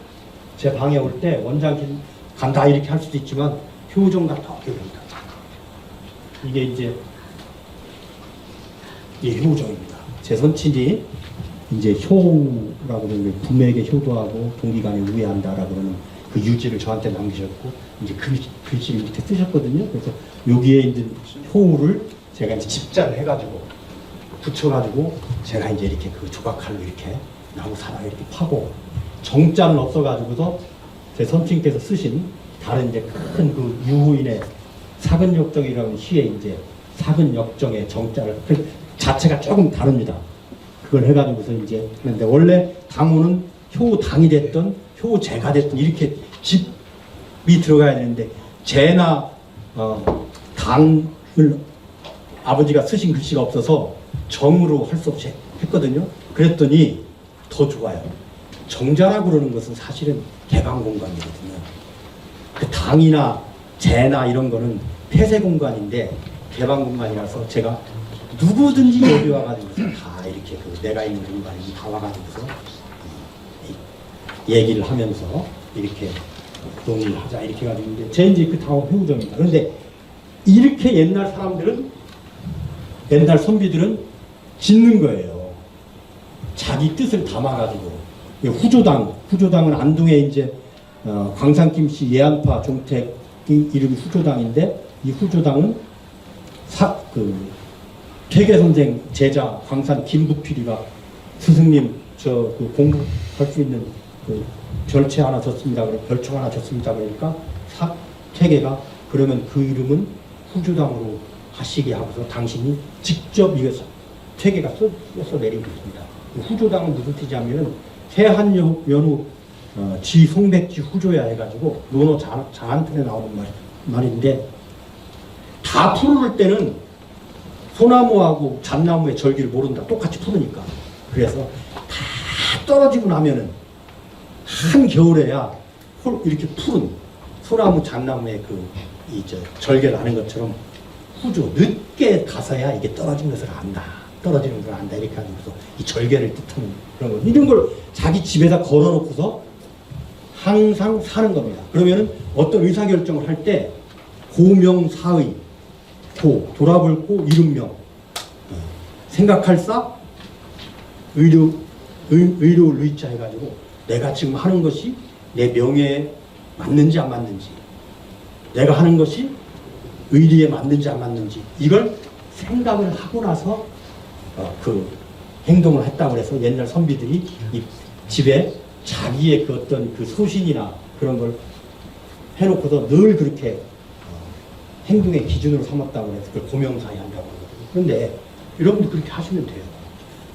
제 방에 올 때 원장님 간다 이렇게 할 수도 있지만 효우정 갔다 오게 됩니다. 이게 이제 효우정입니다. 제 선친이 이제 효라고 그러는 부맥에 효도하고 동기간에 우애한다라고 그러는 그 유지를 저한테 남기셨고 이제 글씨를 밑에 쓰셨거든요. 그래서 여기에 이제 효를 제가 이제 집자를 해가지고 붙여가지고 제가 이제 이렇게 그 조각칼로 이렇게 나무 사랑 이렇게 파고 정자는 없어가지고서 제 선친께서 쓰신 다른 이제 큰 그 유후인의 사근역정이라는 시에 이제 사근역정의 정자를 그 자체가 조금 다릅니다. 그걸 해가지고서 이제 근데 원래 당호는 효당이 됐던 효제가 됐던 이렇게 집이 들어가야 되는데 제나 당을 아버지가 쓰신 글씨가 없어서 정으로 할 수 없이 했거든요. 그랬더니 더 좋아요. 정자라고 그러는 것은 사실은 개방 공간이거든요. 그 당이나 제나 이런 거는 폐쇄 공간인데 개방 공간이라서 제가 누구든지 여기 와가지고서 다 이렇게 내가 있는 공간에 다 와가지고서 얘기를 하면서 이렇게 논의를 하자 이렇게 해가지고 있는데 제 이제 그 당호 효우정입니다. 그런데 이렇게 옛날 사람들은 옛날 선비들은 짓는 거예요. 자기 뜻을 담아가지고 후조당은 안동에 이제 광산김씨 예안파 종택 이름이 후조당인데 이 후조당은 퇴계 선생 제자 광산 김부필이가 스승님 그 공부할 수 있는 별채 하나 줬습니다. 별총 하나 줬습니다. 그러니까 퇴계가 그러면 그 이름은 후조당으로 하시게 하고서 당신이 직접 이것을 퇴계가 써서 내리고 있습니다. 후조당은 무슨 뜻이냐면은 태한연후 지송백지 후조야 해가지고 논어 자한편에 나오는 말인데 다 풀을 때는 소나무하고 잣나무의 절기를 모른다. 똑같이 푸르니까. 그래서 다 떨어지고 나면은 한겨울에야 이렇게 푸른 소나무 잣나무에 절개를 하는 것처럼 후조 늦게 가서야 이게 떨어진 것을 안다. 떨어지는 걸 안다. 이렇게 하면서 이 절개를 뜻하는 그런 거. 이런 걸 자기 집에다 걸어놓고서 항상 사는 겁니다. 그러면은 어떤 의사결정을 할 때 고명사의 돌아볼 고 이름명 생각할 사 의료를 의자 해가지고 내가 지금 하는 것이 내 명예에 맞는지 안 맞는지 내가 하는 것이 의리에 맞는지 안 맞는지 이걸 생각을 하고 나서 그 행동을 했다고 해서 옛날 선비들이 이 집에 자기의 그 어떤 그 소신이나 그런 걸 해놓고서 늘 그렇게 행동의 기준으로 삼았다고 해서 그걸 고명사에 한다고 하거든요. 그런데 여러분들 그렇게 하시면 돼요.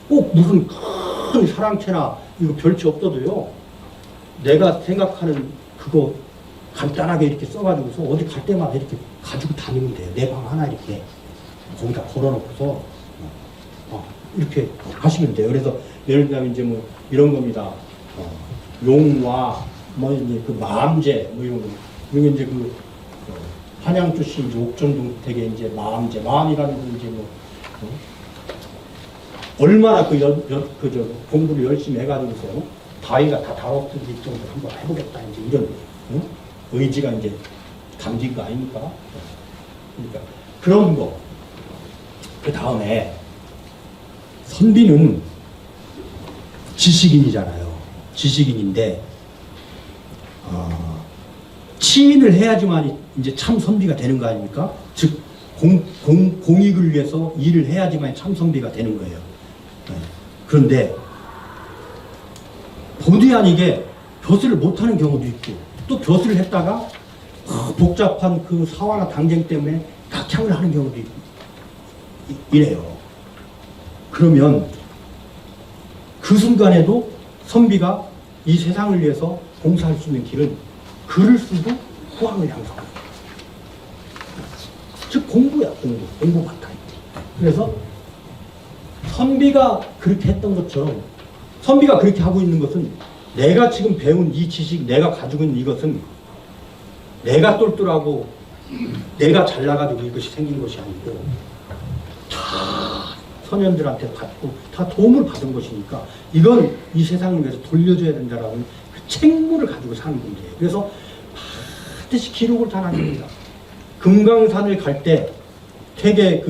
꼭 무슨 큰 사랑채나 이거 별치 없어도요. 내가 생각하는 그거 간단하게 이렇게 써가지고서 어디 갈 때마다 이렇게 가지고 다니면 돼요. 내 방 하나 이렇게 거기다 걸어놓고서 이렇게 하시면 돼요. 그래서 예를 들면 이제 뭐 이런 겁니다. 용화 뭐 이제 그 마암제 뭐 이런 거 이게 이제 그 한양 출신 이제 옥전동 댁에 이제 마암이라는 건 이제 뭐 얼마나 공부를 열심히 해가지고서 다이가 다 다뤘을 정도 한번 해보겠다 이제 이런 의지가 이제 담긴 거 아닙니까? 그러니까 그런 거. 그 다음에 선비는 지식인이잖아요. 지식인인데 치인을 해야지만 이제 참 선비가 되는 거 아닙니까? 즉 공익을 위해서 일을 해야지만 참 선비가 되는 거예요. 그런데 본의 아니게 벼슬을 못하는 경우도 있고 또 벼슬을 했다가 복잡한 그 사화나 당쟁 때문에 낙향을 하는 경우도 있고 이래요. 그러면 그 순간에도 선비가 이 세상을 위해서 봉사할 수 있는 길은 글을 쓰고 후황을 향상하는 거예요. 즉 공부야, 공부 바탕. 그래서 선비가 그렇게 했던 것처럼 선비가 그렇게 하고 있는 것은 내가 지금 배운 이 지식, 내가 가지고 있는 이것은 내가 똘똘하고 내가 잘나가지고 이것이 생긴 것이 아니고 다 선현들한테 받고 다 도움을 받은 것이니까 이건 이 세상을 위해서 돌려줘야 된다라는 그 책무를 가지고 사는 분들이에요. 그래서 반드시 기록을 다 남깁니다. 금강산을 갈 때 태계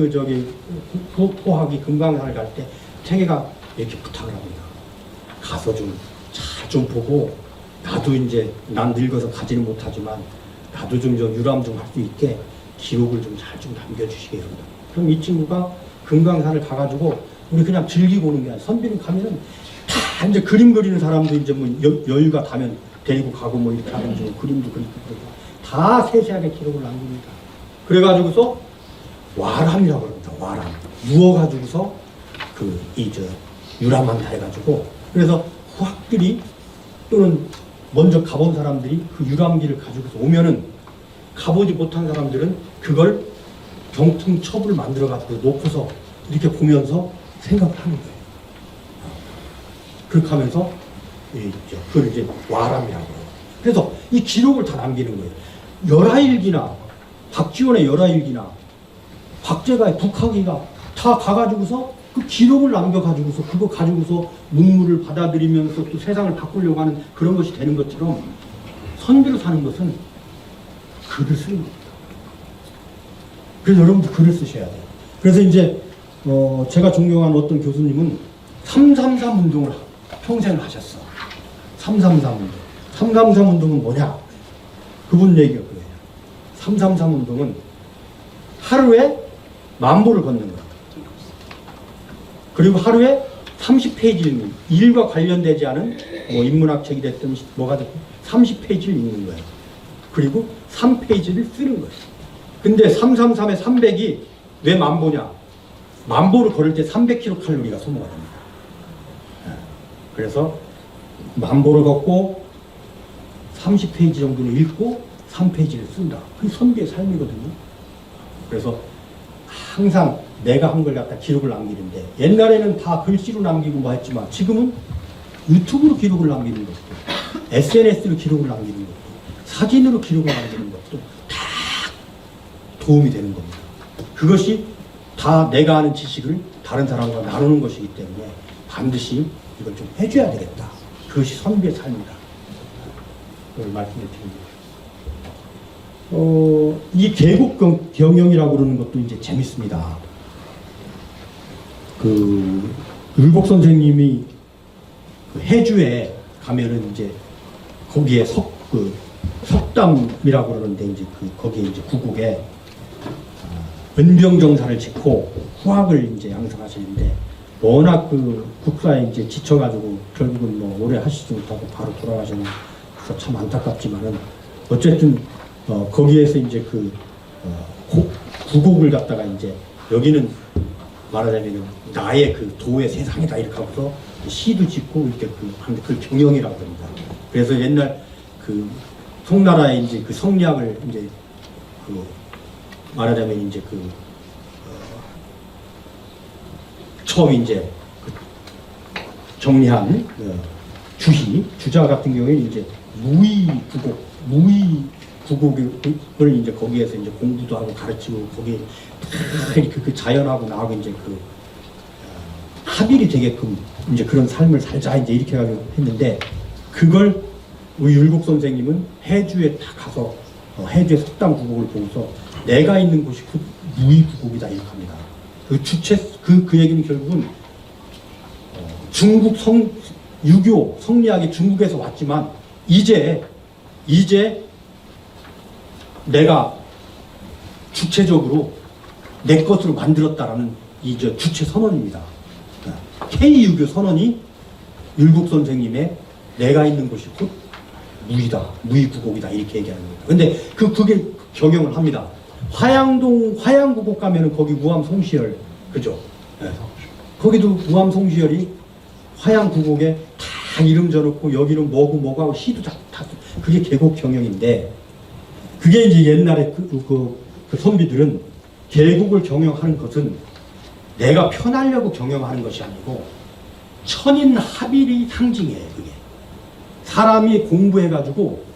포학이 금강산을 갈 때 태계가 이렇게 부탁을 합니다. 가서 좀 잘 좀 보고 나도 이제 난 늙어서 가지는 못하지만 나도 좀 유람 좀 할 수 있게 기록을 좀 잘 좀 남겨주시기 바랍니다. 그럼 이 친구가 금강산을 가가지고 우리 그냥 즐기고 오는 게 아니라 선비는 가면은 다 이제 그림 그리는 사람도 이제 뭐 여유가 다면 데리고 가고 뭐 이렇게 하면 좀 그림도 그리고 다 세세하게 기록을 남깁니다. 그래가지고서 와람이라고 합니다. 와람. 누워가지고서 유람한다 해가지고 그래서 후학들이 또는 먼저 가본 사람들이 그 유람기를 가지고서 오면은 가보지 못한 사람들은 그걸 병풍첩을 만들어가지고 놓고서 이렇게 보면서 생각을 하는 거예요. 그렇게 하면서 그걸 이제 와람이라고 해요. 그래서 이 기록을 다 남기는 거예요. 열하일기나 박지원의 열하일기나 박제가의 북학이가 다 가가지고서 그 기록을 남겨가지고서 그거 가지고서 문물을 받아들이면서 또 세상을 바꾸려고 하는 그런 것이 되는 것처럼 선비로 사는 것은 글을 쓰는 겁니다. 그래서 여러분도 글을 쓰셔야 돼요. 그래서 이제 제가 존경하는 어떤 교수님은 333 운동을 평생을 하셨어. 333 운동. 333 운동은 뭐냐? 그분 얘기가 그래요. 333 운동은 하루에 10,000보를 걷는 거야. 그리고 하루에 30페이지 읽는, 일과 관련되지 않은 뭐 인문학 책이 됐든 뭐가 됐든 30페이지를 읽는 거예요. 그리고 3페이지를 쓰는 거예요. 근데 333의 300이 왜 10,000보냐? 10,000보를 걸을 때 300kcal 소모가 됩니다. 그래서 10,000보를 걷고 30페이지 정도는 읽고 3페이지를 쓴다. 그게 선비의 삶이거든요. 그래서 항상 내가 한 걸 갖다 기록을 남기는데 옛날에는 다 글씨로 남기고 뭐 했지만 지금은 유튜브로 기록을 남기는 것도 SNS로 기록을 남기는 것도 사진으로 기록을 만드는 것도 다 도움이 되는 겁니다. 그것이 다 내가 아는 지식을 다른 사람과 나누는 것이기 때문에 반드시 이걸 좀 해줘야 되겠다. 그것이 선비의 삶이다. 그걸 말씀을 드립니다. 이 계곡 경영이라고 그러는 것도 이제 재밌습니다. 그 율곡 선생님이 그 해주에 가면은 이제 거기에 석담이라고 그러는데 이제 거기에 이제 구국에 은병정사를 짓고 후학을 이제 양성하시는데 워낙 그 국사에 이제 지쳐가지고 결국은 뭐 오래 하시지 못하고 바로 돌아가셔서 참 안타깝지만은 어쨌든 거기에서 이제 구곡을 갖다가 이제 여기는 말하자면 나의 그 도의 세상이다 이렇게 하고서 시도 짓고 이렇게 하는데 그걸 경영이라고 합니다. 그래서 옛날 그 송나라의 이제 그 성리학을 이제 말하자면 이제 처음 이제 정리한 주자 같은 경우에는 이제 무의구곡을 이제 거기에서 이제 공부도 하고 가르치고 거기에 다 이렇게 그 자연하고 나하고 이제 합일이 되게끔 이제 그런 삶을 살자 이제 이렇게 했는데 그걸 우리 율곡 선생님은 해주에 딱 가서 해주의 석담 구곡을 보고서 내가 있는 곳이 무의구곡이다 이렇게 합니다. 그 얘기는 결국은 중국 유교 성리학이 중국에서 왔지만 이제 내가 주체적으로 내 것으로 만들었다라는 이제 주체 선언입니다. K-유교 선언이 율곡 선생님의 내가 있는 곳이 곧 무의다, 무의구곡이다 이렇게 얘기하는 겁니다. 근데 그게 경영을 합니다. 화양구곡 가면은 거기 우암송시열 그죠? 네. 거기도 우암송시열이 화양구곡에 다 이름 적어놓고 여기는 뭐고 하고 시도 다 그게 계곡 경영인데 그게 이제 옛날에 그 선비들은 계곡을 경영하는 것은 내가 편하려고 경영하는 것이 아니고 천인합일의 상징이에요. 그게 사람이 공부해가지고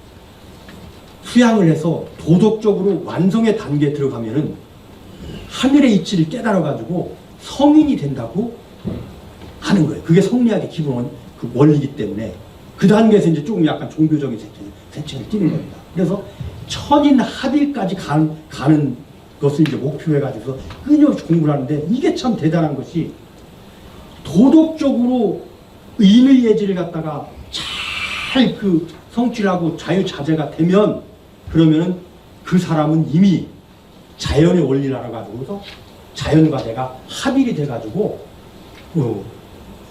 수양을 해서 도덕적으로 완성의 단계에 들어가면은 하늘의 이치를 깨달아가지고 성인이 된다고 하는 거예요. 그게 성리학의 기본 그 원리이기 때문에 그 단계에서 이제 조금 약간 종교적인 세체를 띠는 겁니다. 그래서 천인합일까지 가는 것을 이제 목표로 해가지고 끊임없이 공부를 하는데 이게 참 대단한 것이 도덕적으로 인의 예지를 갖다가 잘 성취하고 자유자재가 되면 그러면은 그 사람은 이미 자연의 원리를 알아가지고서 자연과 내가 합일이 돼가지고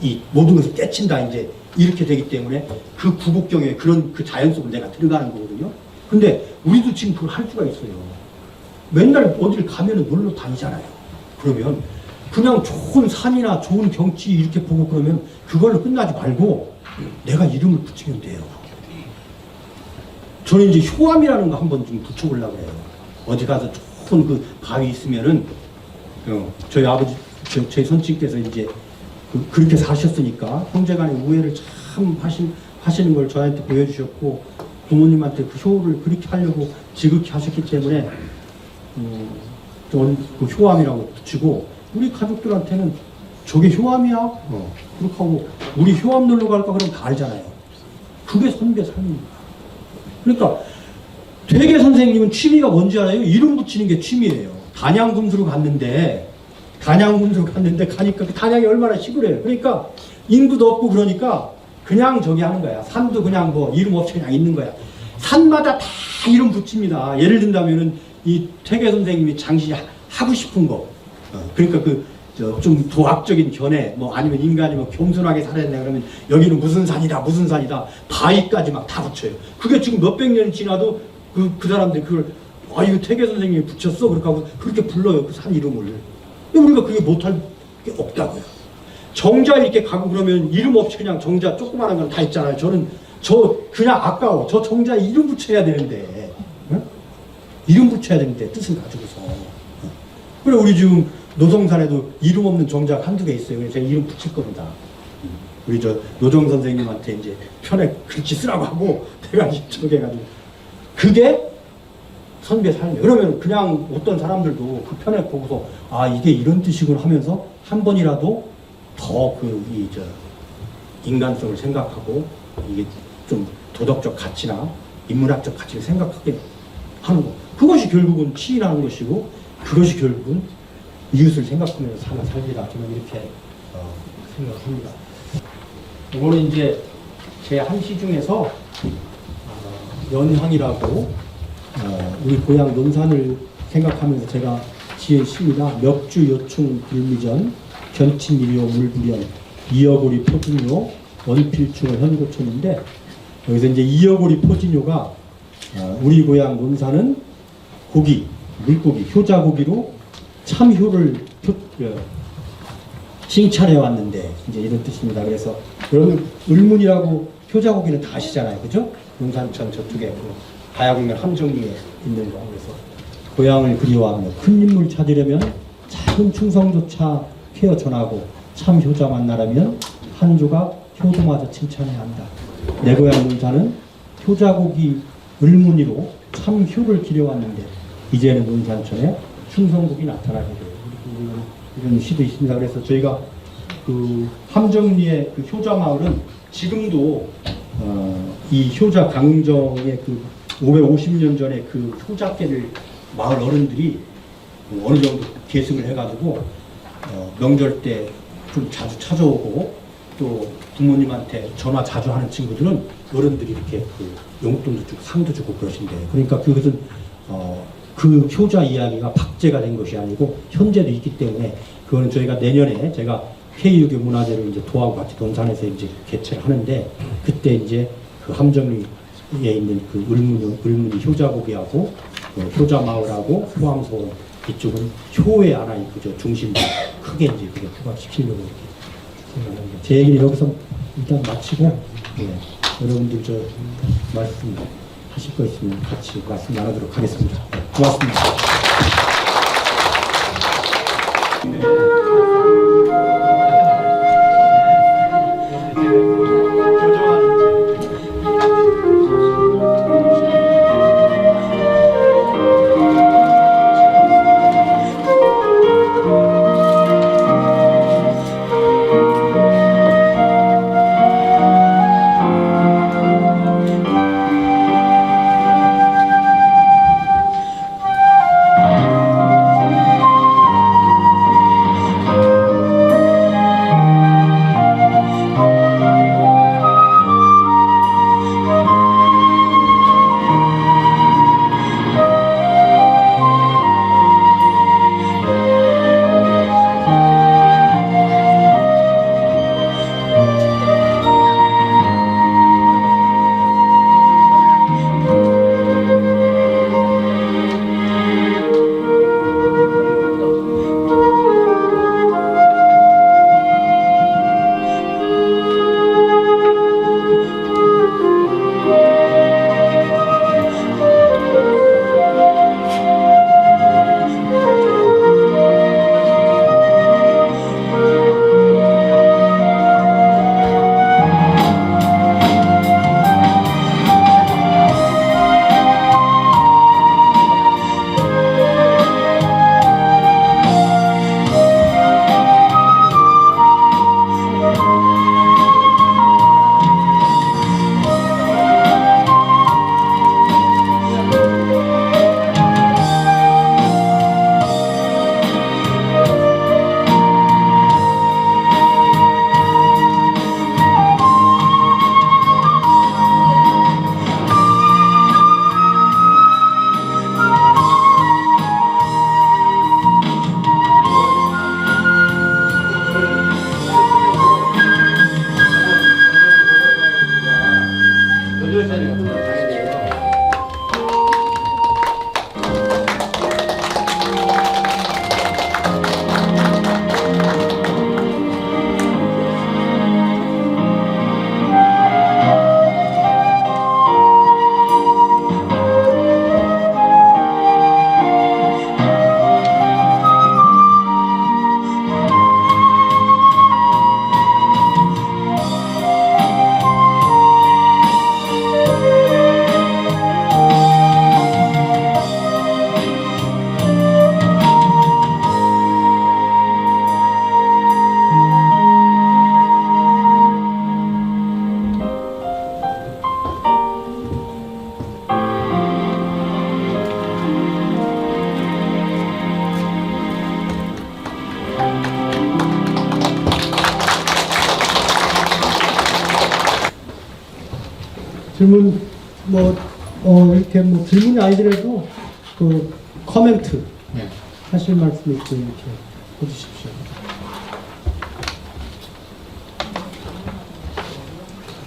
이 모든 것을 깨친다 이제 이렇게 되기 때문에 그 구곡경에 그 자연 속으로 내가 들어가는 거거든요. 근데 우리도 지금 그걸 할 수가 있어요. 맨날 어딜 가면은 놀러 다니잖아요. 그러면 그냥 좋은 산이나 좋은 경치 이렇게 보고 그러면 그걸로 끝나지 말고 내가 이름을 붙이면 돼요. 저는 이제 효암이라는 거 한번 좀 붙여보려고 해요. 어디 가서 좋은 그 바위 있으면은 저희 아버지 저희 선친께서 이제 그렇게 사셨으니까 형제간의 우애를 참 하시는 걸 저한테 보여주셨고 부모님한테 그 효를 그렇게 하려고 지극히 하셨기 때문에 그 효암이라고 붙이고 우리 가족들한테는 저게 효암이야? 그렇게 하고 우리 효암 놀러 갈까 그러면 다 알잖아요. 그게 선비의 삶입니다. 그러니까 되게 선생님은 취미가 뭔지 알아요? 이름 붙이는 게 취미예요. 단양군수로 갔는데 가니까 그 단양이 얼마나 시골해요. 그러니까 인구도 없고 그러니까 그냥 저기 하는 거야. 산도 그냥 뭐 이름 없이 그냥 있는 거야. 산마다 다 이름 붙입니다. 예를 든다면은 이 퇴계 선생님이 장시 하고 싶은 거. 그러니까 좀 도학적인 견해, 뭐 아니면 인간이 뭐 겸손하게 살아야 된다 그러면 여기는 무슨 산이다, 바위까지 막 다 붙여요. 그게 지금 몇백 년이 지나도 그 사람들이 그걸 이거 퇴계 선생님이 붙였어? 그렇게 하고 그렇게 불러요. 그 산 이름을. 우리가 그게 못할 게 없다고요. 정자 이렇게 가고 그러면 이름 없이 그냥 정자 조그마한 건 다 있잖아요. 저 그냥 아까워. 저 정자 이름 붙여야 되는데. 응? 이름 붙여야 되는데 뜻을 가지고서. 그래 우리 지금 노정산에도 이름 없는 정자가 한두 개 있어요. 그래서 제가 이름 붙일 겁니다. 우리 저 노정 선생님한테 이제 편에 글씨 쓰라고 하고 내가 저기 해가지고 그게 선배 삶이에요. 그러면 그냥 어떤 사람들도 그 편에 보고서 아 이게 이런 뜻이구나 하면서 한 번이라도 더 인간성을 생각하고 이게 좀 도덕적 가치나 인문학적 가치를 생각하게 하는 거. 그것이 결국은 치이라는 것이고 그것이 결국은 이웃을 생각하면서 사는 삶이다. 저는 이렇게 생각합니다. 이거는 이제 제 한 시 중에서 연향이라고 우리 고향 논산을 생각하면서 제가 지은 시입니다. 멱주 요충 불미전 견친미료 물불연 이어고리 포진요 원필충을 현고천인데 여기서 이제 이어고리 포진요가 우리 고향 논산은 고기 물고기 효자고기로 참효를 칭찬해 왔는데 이제 이런 뜻입니다. 그래서 여러분 을문이라고 효자고기는 다 아시잖아요, 그죠? 논산천 저쪽에 가야공면 함정리에 있는 거. 그래서 고향을 그리워하며 큰 인물 찾으려면 작은 충성조차 케어 전하고 참 효자 만나려면 한 조각 효도마저 칭찬해야 한다. 내 고향 논산은 효자고기 을무늬로 참 효를 기려왔는데 이제는 논산천에 충성국이 나타나게 돼요. 이런 시도 있습니다. 그래서 저희가 그 함정리의 그 효자 마을은 지금도 이 효자 강정의 그 550년 전에 그 효자께를 마을 어른들이 어느 정도 계승을 해가지고 명절 때 좀 자주 찾아오고 또 부모님한테 전화 자주 하는 친구들은 어른들이 이렇게 그 용돈도 주고 상도 주고 그러신대요. 그러니까 그것은 그 효자 이야기가 박제가 된 것이 아니고 현재도 있기 때문에 그거는 저희가 내년에 제가 K6의 문화재를 이제 도하고 같이 논산에서 이제 개최를 하는데 그때 이제 그 함정리에 있는 그 을문이 효자고기하고 효자 마을하고 효암소원 이쪽은 효의 하나의 그저 중심 크게 이제 그게 부각시키려고 이렇게 생각합니다. 제 얘기는 여기서 일단 마치고 여러분들 저 말씀 하실 거 있으면 같이 말씀 나누도록 하겠습니다. 고맙습니다. 질문 이렇게 뭐 질문이 아니더라도 그 코멘트 하실 말씀 있고 이렇게 해주십시오.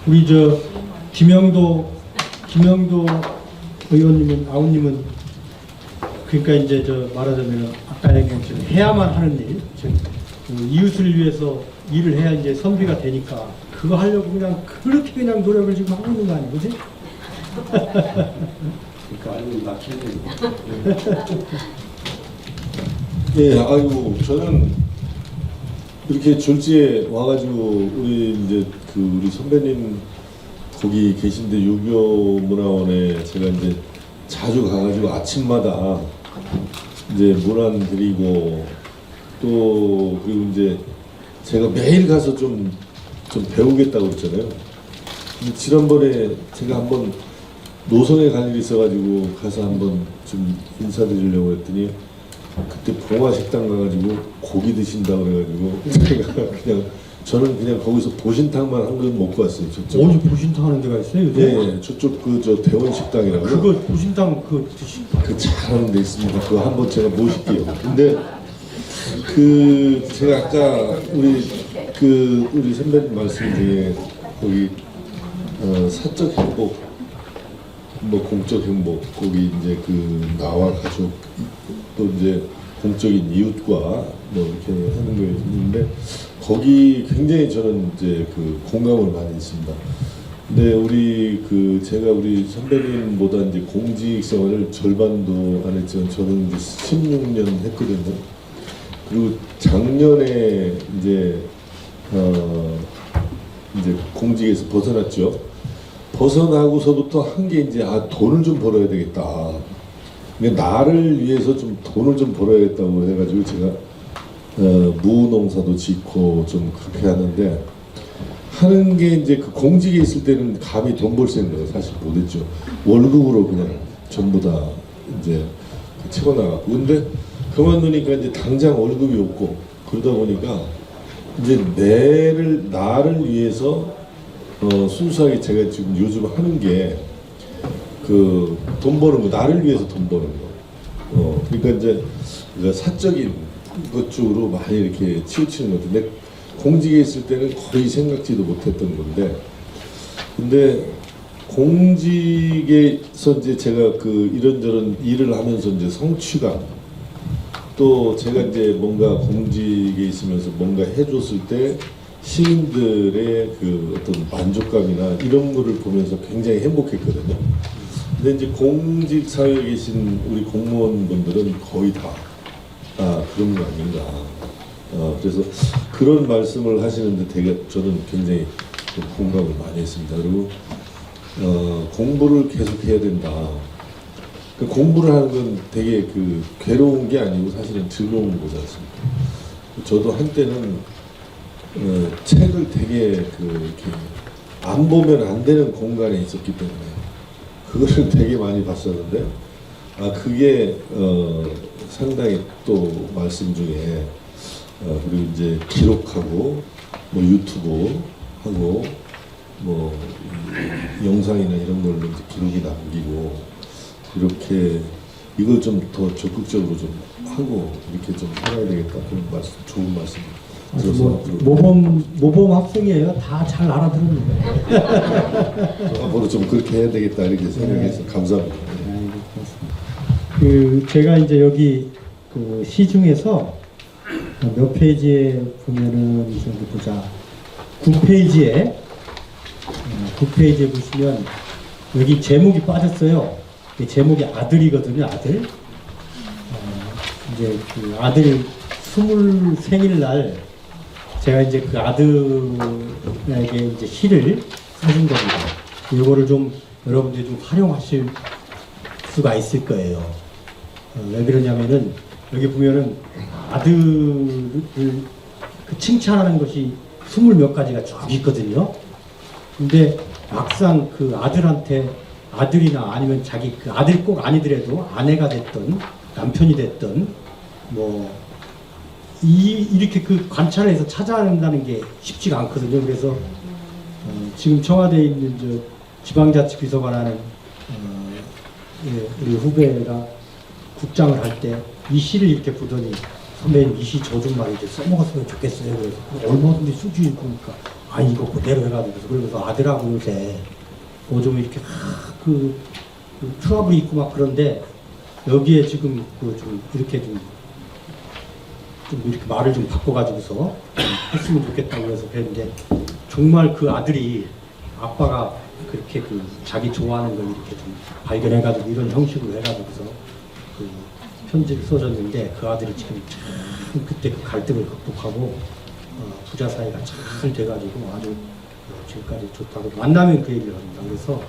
우리 김영도 의원님은 아우님은 그러니까 이제 말하자면 아까 얘기한 것처럼 해야만 하는 일, 즉 이웃을 위해서 일을 해야 이제 선비가 되니까 그거 하려고 그냥 그렇게 그냥 노력을 지금 하고 있는 거 아니에요, 그지? 그러니까 알고 막히는. 예, 아이고 저는 이렇게 졸지에 와가지고 우리 선배님 거기 계신데 유교 문화원에 제가 이제 자주 가가지고 아침마다 이제 문안 드리고 또 그리고 이제 제가 매일 가서 좀 배우겠다고 그랬잖아요. 근데 지난번에 제가 한번 노선에 갈 일이 있어가지고 가서 한번 좀 인사드리려고 했더니 그때 봉화 식당 가가지고 고기 드신다고 그래가지고 제가 저는 그냥 거기서 보신탕만 한 그릇 먹고 왔어요. 저쪽. 어디 보신탕 하는 데가 있어요? 요새? 예, 저쪽 대원 식당이라고. 그거 보신탕 그 잘하는 데 있습니다. 그거 한번 제가 모실게요. 근데 제가 아까 우리 선배님 말씀 중에 거기 사적 행복, 뭐 공적 행복, 거기 이제 나와 가족 또 이제 공적인 이웃과 뭐 이렇게 하는 거에 있는데 거기 굉장히 저는 이제 공감을 많이 했습니다. 근데 제가 우리 선배님보다 이제 공직 생활을 절반도 안 했지만 저는 이제 16년 했거든요. 그리고 작년에 이제 공직에서 벗어났죠. 벗어나고서부터 한 게 이제 돈을 좀 벌어야 되겠다. 그러니까 나를 위해서 좀 돈을 좀 벌어야겠다고 해가지고 제가 무농사도 짓고 좀 그렇게 하는데 하는 게 이제 공직에 있을 때는 감히 돈 벌 생각을 사실 못했죠. 월급으로 그냥 전부 다 이제 채워나갔고 근데 그만두니까 이제 당장 월급이 없고 그러다 보니까 이제 나를 위해서 순수하게 제가 지금 요즘 하는 게 돈 버는 거, 나를 위해서 돈 버는 거. 그러니까 이제 사적인 것 쪽으로 많이 이렇게 치우치는 것 같은데 공직에 있을 때는 거의 생각지도 못했던 건데 근데 공직에서 이제 제가 이런저런 일을 하면서 이제 성취감 또 제가 이제 뭔가 공직에 있으면서 뭔가 해줬을 때 시민들의 어떤 만족감이나 이런 거를 보면서 굉장히 행복했거든요. 근데 이제 공직 사회에 계신 우리 공무원분들은 거의 다 그런 거 아닌가. 그래서 그런 말씀을 하시는데 되게 저는 굉장히 좀 공감을 많이 했습니다. 그리고 공부를 계속 해야 된다. 공부를 하는 건 되게 괴로운 게 아니고 사실은 즐거운 거지 않습니까? 저도 한때는 책을 되게 이렇게 안 보면 안 되는 공간에 있었기 때문에 그거를 되게 많이 봤었는데 그게 상당히 또 말씀 중에 그리고 이제 기록하고 뭐 유튜브 하고 뭐 영상이나 이런 걸로 이제 기록이 남기고 이렇게 이걸 좀 더 적극적으로 좀 하고 이렇게 좀 살아야 되겠다 그런 말씀 좋은 말씀 들어서 모범 학생이에요. 다 잘 알아들습니다. 앞으로 좀 그렇게 해야 되겠다 이렇게 생각해서 감사합니다. 제가 이제 여기 시중에서 몇 페이지에 보면은 보자 9페이지에 보시면 여기 제목이 빠졌어요. 이 제목이 아들이거든요. 아들. 이제 아들 20 생일날 제가 이제 아들에게 이제 시를 써준 겁니다. 이거를 좀 여러분들이 좀 활용하실 수가 있을 거예요. 왜 그러냐면은 여기 보면은 아들을 칭찬하는 것이 20 몇 가지가 쭉 있거든요. 근데 막상 아들한테 아들이나 아니면 자기 아들 꼭 아니더라도 아내가 됐던 남편이 됐던 뭐 이렇게 관찰해서 찾아낸다는 게 쉽지가 않거든요. 그래서 지금 청와대에 있는 지방자치비서관 하는 예, 우리 후배가 국장을 할 때 이 시를 이렇게 보더니 선배님 이 시 저 좀 말이죠 써먹었으면 좋겠어요. 그래서 얼마든지 수준이 보니까 아 이거 그대로 해가지고 그러면서 아들하고 요새 뭐 좀 이렇게 그 트러블이 있고 막 그런데 여기에 지금 그 좀 이렇게 좀 이렇게 말을 좀 바꿔가지고서 했으면 좋겠다고 해서 그랬는데 정말 그 아들이 아빠가 그렇게 그 자기 좋아하는 걸 이렇게 좀 발견해가지고 이런 형식으로 해가지고서 그 편지를 써줬는데 그 아들이 지금 참 그때 그 갈등을 극복하고 부자 사이가 잘 돼가지고 아주 지금까지 좋다고 만나면 그 얘기를 합니다. 그래서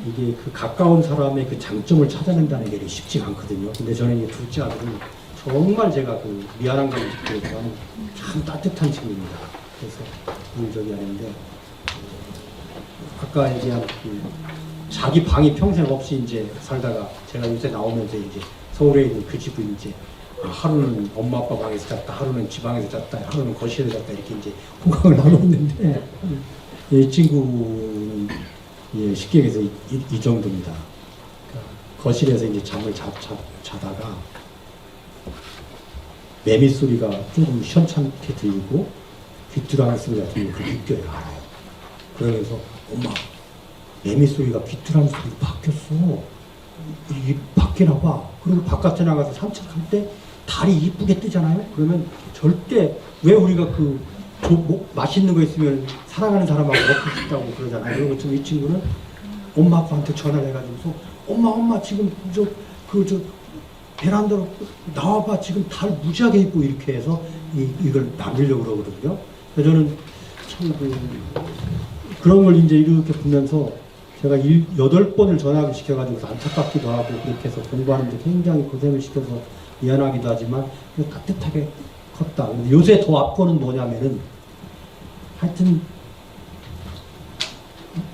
이게 그 가까운 사람의 그 장점을 찾아낸다는 게 쉽지가 않거든요. 근데 저는 이 둘째 아들은 정말 제가 그 미안한 감을 느끼지만 참 따뜻한 친구입니다. 그래서 오늘 저기 하는데 아까 얘기한 그 자기 방이 평생 없이 이제 살다가 제가 요새 나오면서 이제 서울에 있는 그 집을 이제 하루는 엄마 아빠 방에서 잤다, 하루는 지방에서 잤다, 하루는 거실에서 잤다 이렇게 이제 호강을 나누고 있는데 이 친구는 예, 쉽게 얘기해서 이 정도입니다. 그러니까 거실에서 이제 잠을 자다가 매미 소리가 조금 시원찮게 들리고 귀뚜라미 소리가 들리고 그 느껴요, 알아요. 그러면서 엄마 매미 소리가 귀뚜라미 소리로 바뀌었어. 이게 바뀌나 봐. 그리고 바깥에 나가서 산책할 때 달이 이쁘게 뜨잖아요. 그러면 절대 왜 우리가 그 맛있는 거 있으면 사랑하는 사람하고 먹고 싶다고 그러잖아요. 그런 것처럼 이 친구는 엄마 아빠한테 전화를 해가지고서 엄마 지금 저 베란다로 나와봐 지금 달 무지하게 이쁘고 이렇게 해서 이걸 남기려고 그러거든요. 그래서 저는 참 그런 걸 이제 이렇게 보면서 제가 8번을 전학을 시켜가지고 안타깝기도 하고 그렇게 해서 공부하는데 굉장히 고생을 시켜서 미안하기도 하지만 따뜻하게 컸다. 근데 요새 더 앞거는 뭐냐면은 하여튼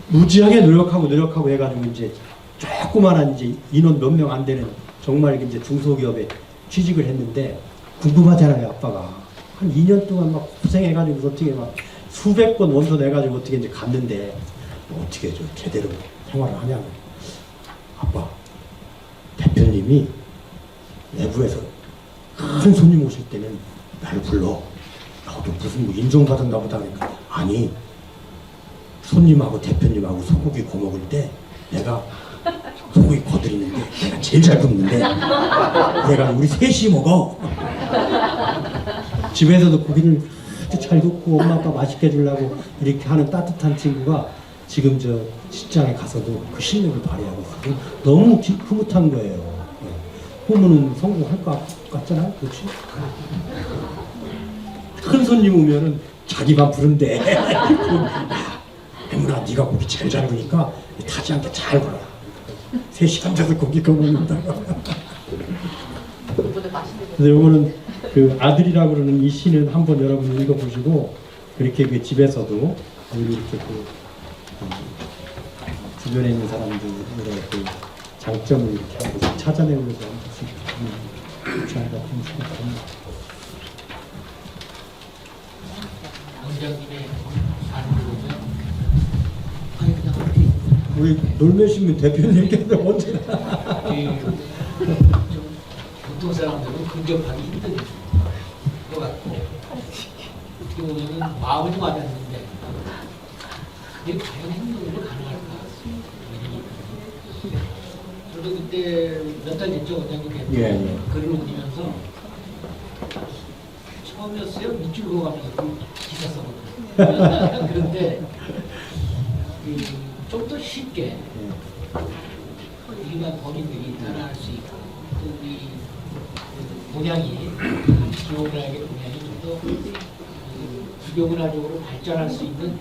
무지하게 노력하고 해가지고 이제 조그만한 이제 인원 몇 명 안 되는 정말 이제 중소기업에 취직을 했는데 궁금하잖아요. 아빠가 한 2년 동안 막 고생해가지고 어떻게 막 수백 번 원서 내가지고 어떻게 이제 갔는데 어떻게 좀 제대로 생활을 하냐고. 아빠 대표님이 내부에서 큰 손님 오실 때는 날 불러. 나도 무슨 뭐 인정받았나 보다 그러니까 아니 손님하고 대표님하고 소고기 구워 먹을 때 내가 소고기 거드리는데 내가 제일 잘 굽는데 내가 우리 셋이 먹어. 집에서도 고기를 아주 잘 굽고 엄마 아빠 맛있게 해주려고 이렇게 하는 따뜻한 친구가 지금 저 직장에 가서도 그 실력을 발휘하고 있어요. 너무 흐뭇한 거예요. 부모는 성공할 것 같잖아요. 그렇지? 큰 손님 오면은 자기만 부른대. 애물아 네가 고기 제일 잘 구니까 타지 않게 잘 구라. 3시간 자서 고기 구워 먹는다. 근데 이거는 그 아들이라고 그러는 이 시는 한번 여러분 읽어보시고 그렇게 그 집에서도 이렇게 그 주변에 있는 사람들의 그 장점을 이렇게 하고 찾아내면서 한 번씩 좋지 않을까 생각합니다. 원장님의 안부로는 아니 그냥 어떻게 우리 놀매시면 대표님께서 언제나 보통 사람들은 근접하기 힘든 것 같고 어떻게 보면은 마음은 와닿는데 그게 과연 행동으로 가능할까? 저도 그때 몇 달 됐죠 원장님 예. 글을 올리면서 처음이었어요. 밑줄 그어가면서 그 기사 써거든요. 그런데 좀 더 쉽게 일반 범인들이 따라할 수 있고 또 우리 동양이 기호문화의 동양이 좀 더 기교문화적으로 발전할 수 있는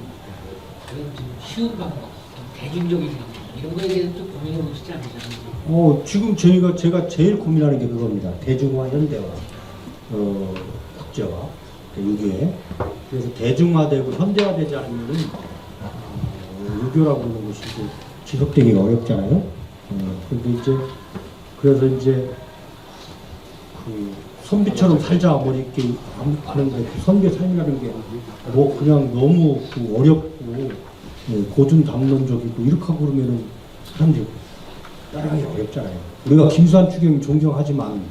그런 좀 쉬운 방법, 좀 대중적인 방법 이런 거에 대해서 좀 고민해 보시지 않으셨나요? 지금 제가 제일 고민하는 게 그겁니다. 대중화, 현대화, 국제화, 유교에. 그래서 대중화되고 현대화되지 않으면은 유교라고 하는 것이 이제 지속되기가 어렵잖아요. 근데 이제 그래서 이제 그 선비처럼 살자 뭐 이렇게 하는데 그 선비 삶이라는 게 뭐 그냥 너무 그 어렵고 고준 담론적이고 이렇게 하고 그러면은 사람들이 따라가기 어렵잖아요. 우리가 김수환 추기경 존경하지만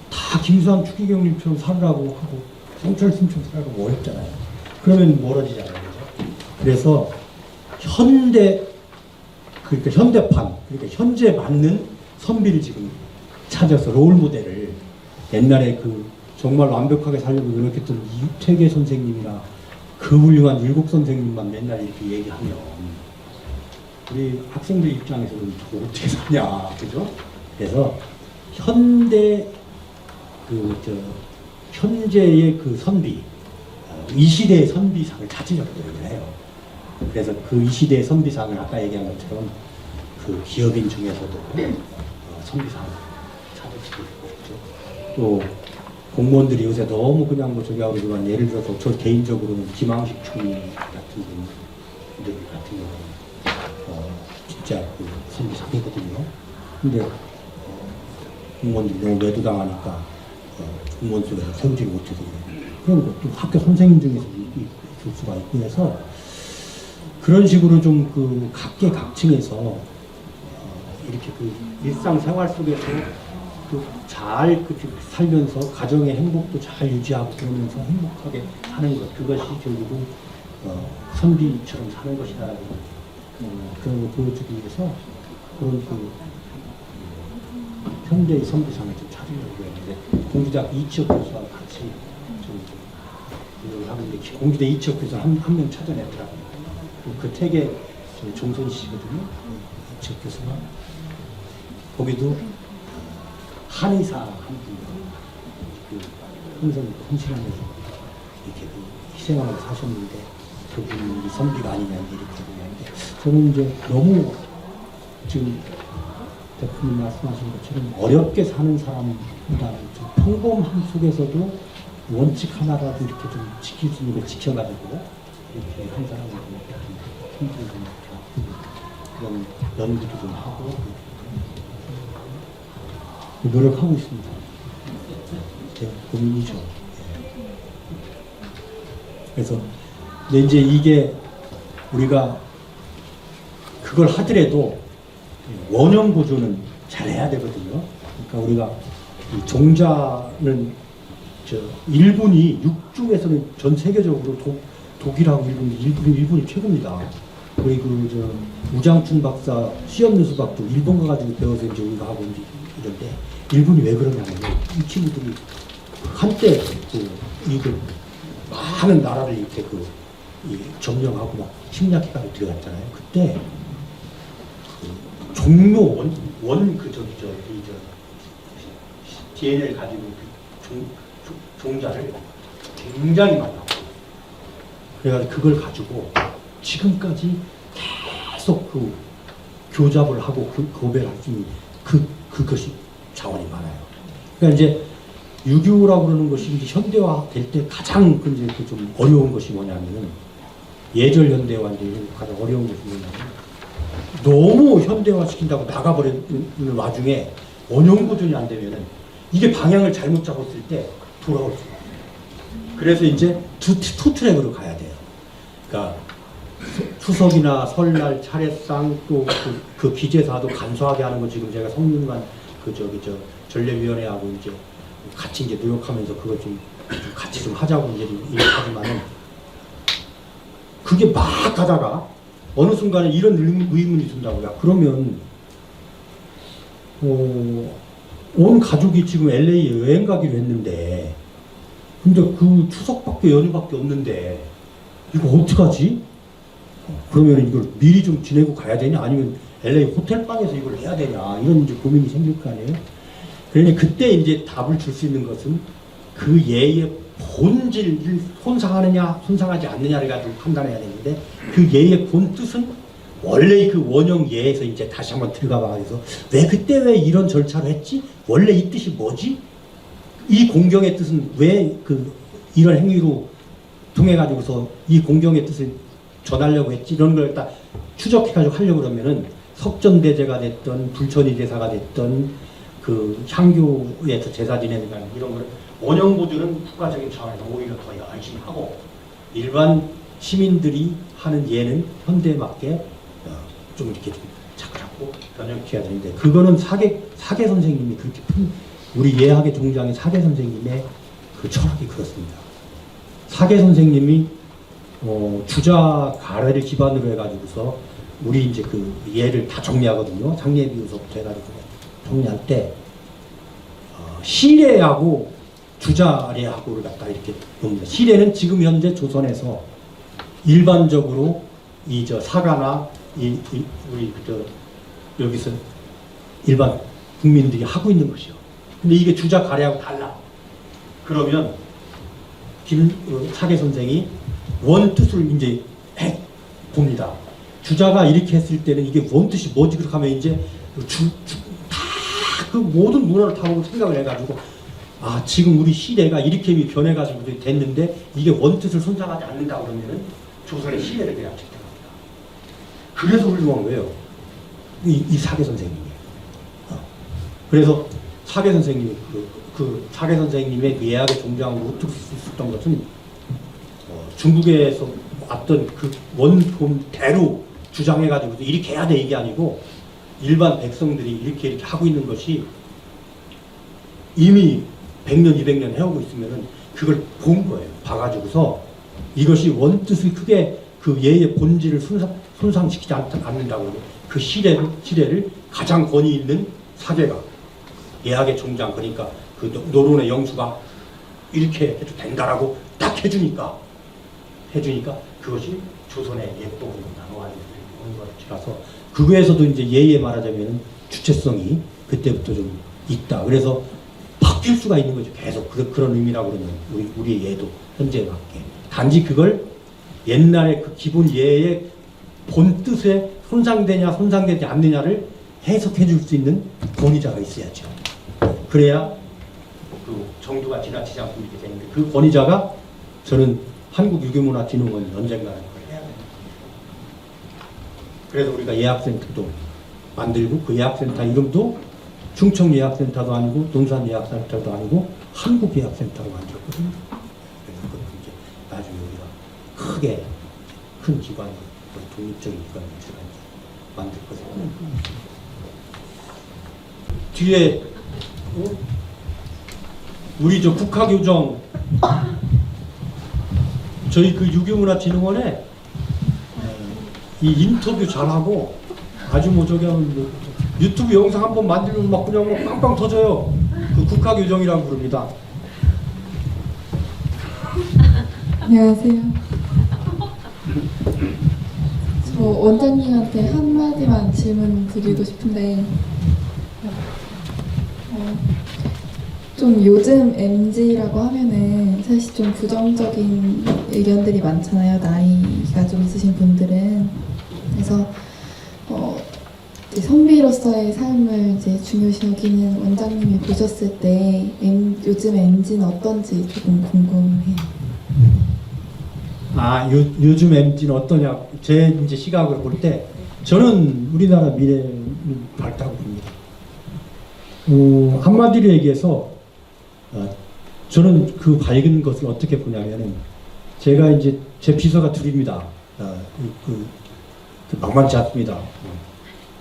다 김수환 추기경님처럼 살으라고 하고 성철스님처럼 살으라고 어렵잖아요. 그러면 멀어지잖아요. 그죠? 그래서 그러니까 현대판, 그러니까 현재 맞는 선비를 지금 찾아서 롤 모델을 옛날에 그 정말 완벽하게 살려고 노력했던 이태계 선생님이나 그 훌륭한 일곱 선생님만 맨날 이렇게 얘기하면 우리 학생들 입장에서는 저거 어떻게 사냐, 그죠? 그래서 현재의 그 선비, 이 시대의 선비상을 찾으려고 노력을 해요. 그래서 그 이 시대의 선비상을 아까 얘기한 것처럼 그 기업인 중에서도 선비상을 찾으시고 있죠. 또 공무원들이 요새 너무 그냥 뭐 저기 하고 그러지만 예를 들어서 저 개인적으로는 김항식 총리 같은 분들 같은 경우는 진짜 그 선비상이거든요. 근데 공무원들이 너무 매도당하니까 공무원 속에서 세우지 못해서 그런 것도 학교 선생님 중에서 있을 수가 있고 해서 그런 식으로 좀 그 각계각층에서 이렇게 그 일상생활 속에서 잘 살면서 가정의 행복도 잘 유지하고 그러면서 행복하게 사는 것, 그것이 결국은 선비처럼 사는 것이라는 그런 걸 보여주기 위해서 그런 그 현대의 선비상을 좀 찾으려고 했는데 공주대학 이치혁 교수와 같이 좀 노력을 하고 있는데 공주대 이치혁 교수 한 명 찾아냈더라고요. 그 태계 종선 씨거든요. 이치혁 교수가 거기도 한의사 한 분, 그 항상 헌신하면서 이렇게 그 희생하면서 사셨는데 그분이 선비가 아니냐 이렇게 보는데 저는 이제 너무 지금 대표님 말씀하신 것처럼 어렵게 사는 사람보다는 좀 평범함 속에서도 원칙 하나라도 이렇게 좀 지킬 수 있는 걸 지켜가지고 이렇게 한 사람을 좀 힘들게 좀 그런 연구도 좀 하고 노력하고 있습니다. 제 고민이죠. 그래서 근데 이제 이게 우리가 그걸 하더라도 원형 보존은 잘 해야 되거든요. 그러니까 우리가 이 종자는 일본이 육중에서는 전 세계적으로 독일하고 일본이 최고입니다. 우리 우장춘 박사 시험 연수박도 일본 가가지고 배워서 이제 우리가 하고 이제 이런데 일본이 왜 그러냐면 이 친구들이 한때 이걸 많은 나라를 이렇게 점령하고 막 침략해가지고 들어갔잖아요. 그때 종묘 DNA를 가지고 종자를 굉장히 많이 나왔어요. 그래가지고 그걸 가지고 지금까지 계속 교잡을 하고 교배를 할 수 있는 그것이 자원이 많아요. 그러니까 이제 6.25라고 그러는 것이 이제 현대화 될 때 가장 이제 좀 어려운 것이 뭐냐면은 예절 현대화 이제 가장 어려운 것이 뭐냐면 너무 현대화 시킨다고 나가버리는 와중에 원형 보존이 안 되면은 이게 방향을 잘못 잡았을 때 돌아올 수가 없어요. 그래서 이제 투 트랙으로 가야 돼요. 그러니까 추석이나 설날 차례상 또 그 기재사도 간소하게 하는 거 지금 제가 성윤관 전례위원회하고 이제 같이 이제 노력하면서 그걸 좀 같이 좀 하자고 이제 얘기하지만은 그게 막 가다가 어느 순간에 이런 의문이 든다고요. 그러면 온 가족이 지금 LA에 여행 가기로 했는데 근데 그 추석밖에 연휴밖에 없는데 이거 어떡하지? 그러면 이걸 미리 좀 지내고 가야 되냐? 아니면 LA 호텔방에서 이걸 해야 되냐? 이런 이제 고민이 생길 거 아니에요? 그러니 그때 이제 답을 줄 수 있는 것은 그 예의 본질을 손상하느냐, 손상하지 않느냐를 가지고 판단해야 되는데 그 예의 본 뜻은 원래 그 원형 예에서 이제 다시 한번 들어가 봐서 그때 왜 이런 절차를 했지? 원래 이 뜻이 뭐지? 이 공경의 뜻은 왜 이런 행위로 통해 가지고서 이 공경의 뜻을 전하려고 했지? 이런 걸 딱 추적해 가지고 하려고 그러면은 석전대제가 됐던 불천이 제사가 됐던 그 향교에서 제사 지내는 이런 걸 원형 보존은 후가적인 차원에서 오히려 더 열심히 하고 일반 시민들이 하는 예는 현대에 맞게 좀 이렇게 좀 자꾸 변형해야 되는데 그거는 사계 선생님이 그렇게 우리 예학의 종장인 사계 선생님의 그 철학이 그렇습니다. 사계 선생님이 주자 가래를 기반으로 해가지고서 우리 이제 그 예를 다 정리하거든요. 상례비유서부터 해가지고 정리할 때 시례하고 주자례하고를 갖다 이렇게 봅니다. 시례는 지금 현재 조선에서 일반적으로 이 저 사가나 우리 여기서 일반 국민들이 하고 있는 것이요. 근데 이게 주자 가례하고 달라. 그러면 사계 선생이 원뜻을 이제 봅니다. 주자가 이렇게 했을 때는 이게 원뜻이 뭐지? 그렇게 하면 이제 다 그 모든 문화를 다 보고 생각을 해가지고 아 지금 우리 시대가 이렇게 변해가지고 됐는데 이게 원뜻을 손상하지 않는다 그러면은 조선의 시대를 그냥 책정합니다. 그래서 훌륭한 거예요. 이 사계 선생님이. 그래서 사계 선생님이 그 사계 선생님의 그 예학의 종장으로 우뚝 섰던 것은 중국에서 왔던 그 원본대로 주장해가지고 이렇게 해야 돼 이게 아니고 일반 백성들이 이렇게 하고 있는 것이 이미 100년, 200년 해오고 있으면은 그걸 본 거예요. 봐가지고서 이것이 원뜻을 크게 그 예의 본질을 손상시키지 않는다고 그 시대를 가장 권위 있는 사계가 예학의 종장 그러니까 그 노론의 영수가 이렇게 해도 된다라고 딱 해주니까 그것이 조선의 예법으로 나눠야 되는 것이라서 그거에서도 이제 예에 말하자면 주체성이 그때부터 좀 있다. 그래서 바뀔 수가 있는 거죠. 계속 그런 의미라고 그러면 우리의 예도 현재에 맞게. 단지 그걸 옛날에 그 기본 예의 본 뜻에 손상되냐 손상되지 않느냐를 해석해 줄 수 있는 권위자가 있어야죠. 그래야 그 정도가 지나치지 않고 이렇게 되는데 그 권위자가 저는 한국유교문화진흥원이 언젠가는 그걸 해야 됩니다. 그래서 우리가 예학센터도 만들고 그 예학센터 이름도 충청예학센터도 아니고 논산예학센터도 아니고 한국예학센터로 만들었거든요. 그래서 그것도 이제 나중에 우리가 크게 큰 기관, 독립적인 기관을 제가 만들 거거든요. 뒤에 우리 저 국학교정 저희 그 유교문화진흥원에 이 인터뷰 잘하고 아주 뭐 저기 하면 유튜브 영상 한번 만들면 막 그냥 뭐 빵빵 터져요. 그 국학교정이라고 부릅니다. 안녕하세요. 저 원장님한테 한마디만 질문 드리고 싶은데 좀 요즘 MZ라고 하면은 사실 좀 부정적인 의견들이 많잖아요. 나이가 좀 있으신 분들은. 그래서 성비로서의 삶을 이제 중요시 여기는 원장님이 보셨을 때 요즘 MZ는 어떤지 조금 궁금해요. 아, 요즘 MZ는 어떠냐? 제 이제 시각으로 볼 때 저는 우리나라 미래는 밝다고 봅니다. 한마디로 얘기해서 저는 그 밝은 것을 어떻게 보냐면은 제가 이제 제 비서가 둘입니다. 만만치 않습니다.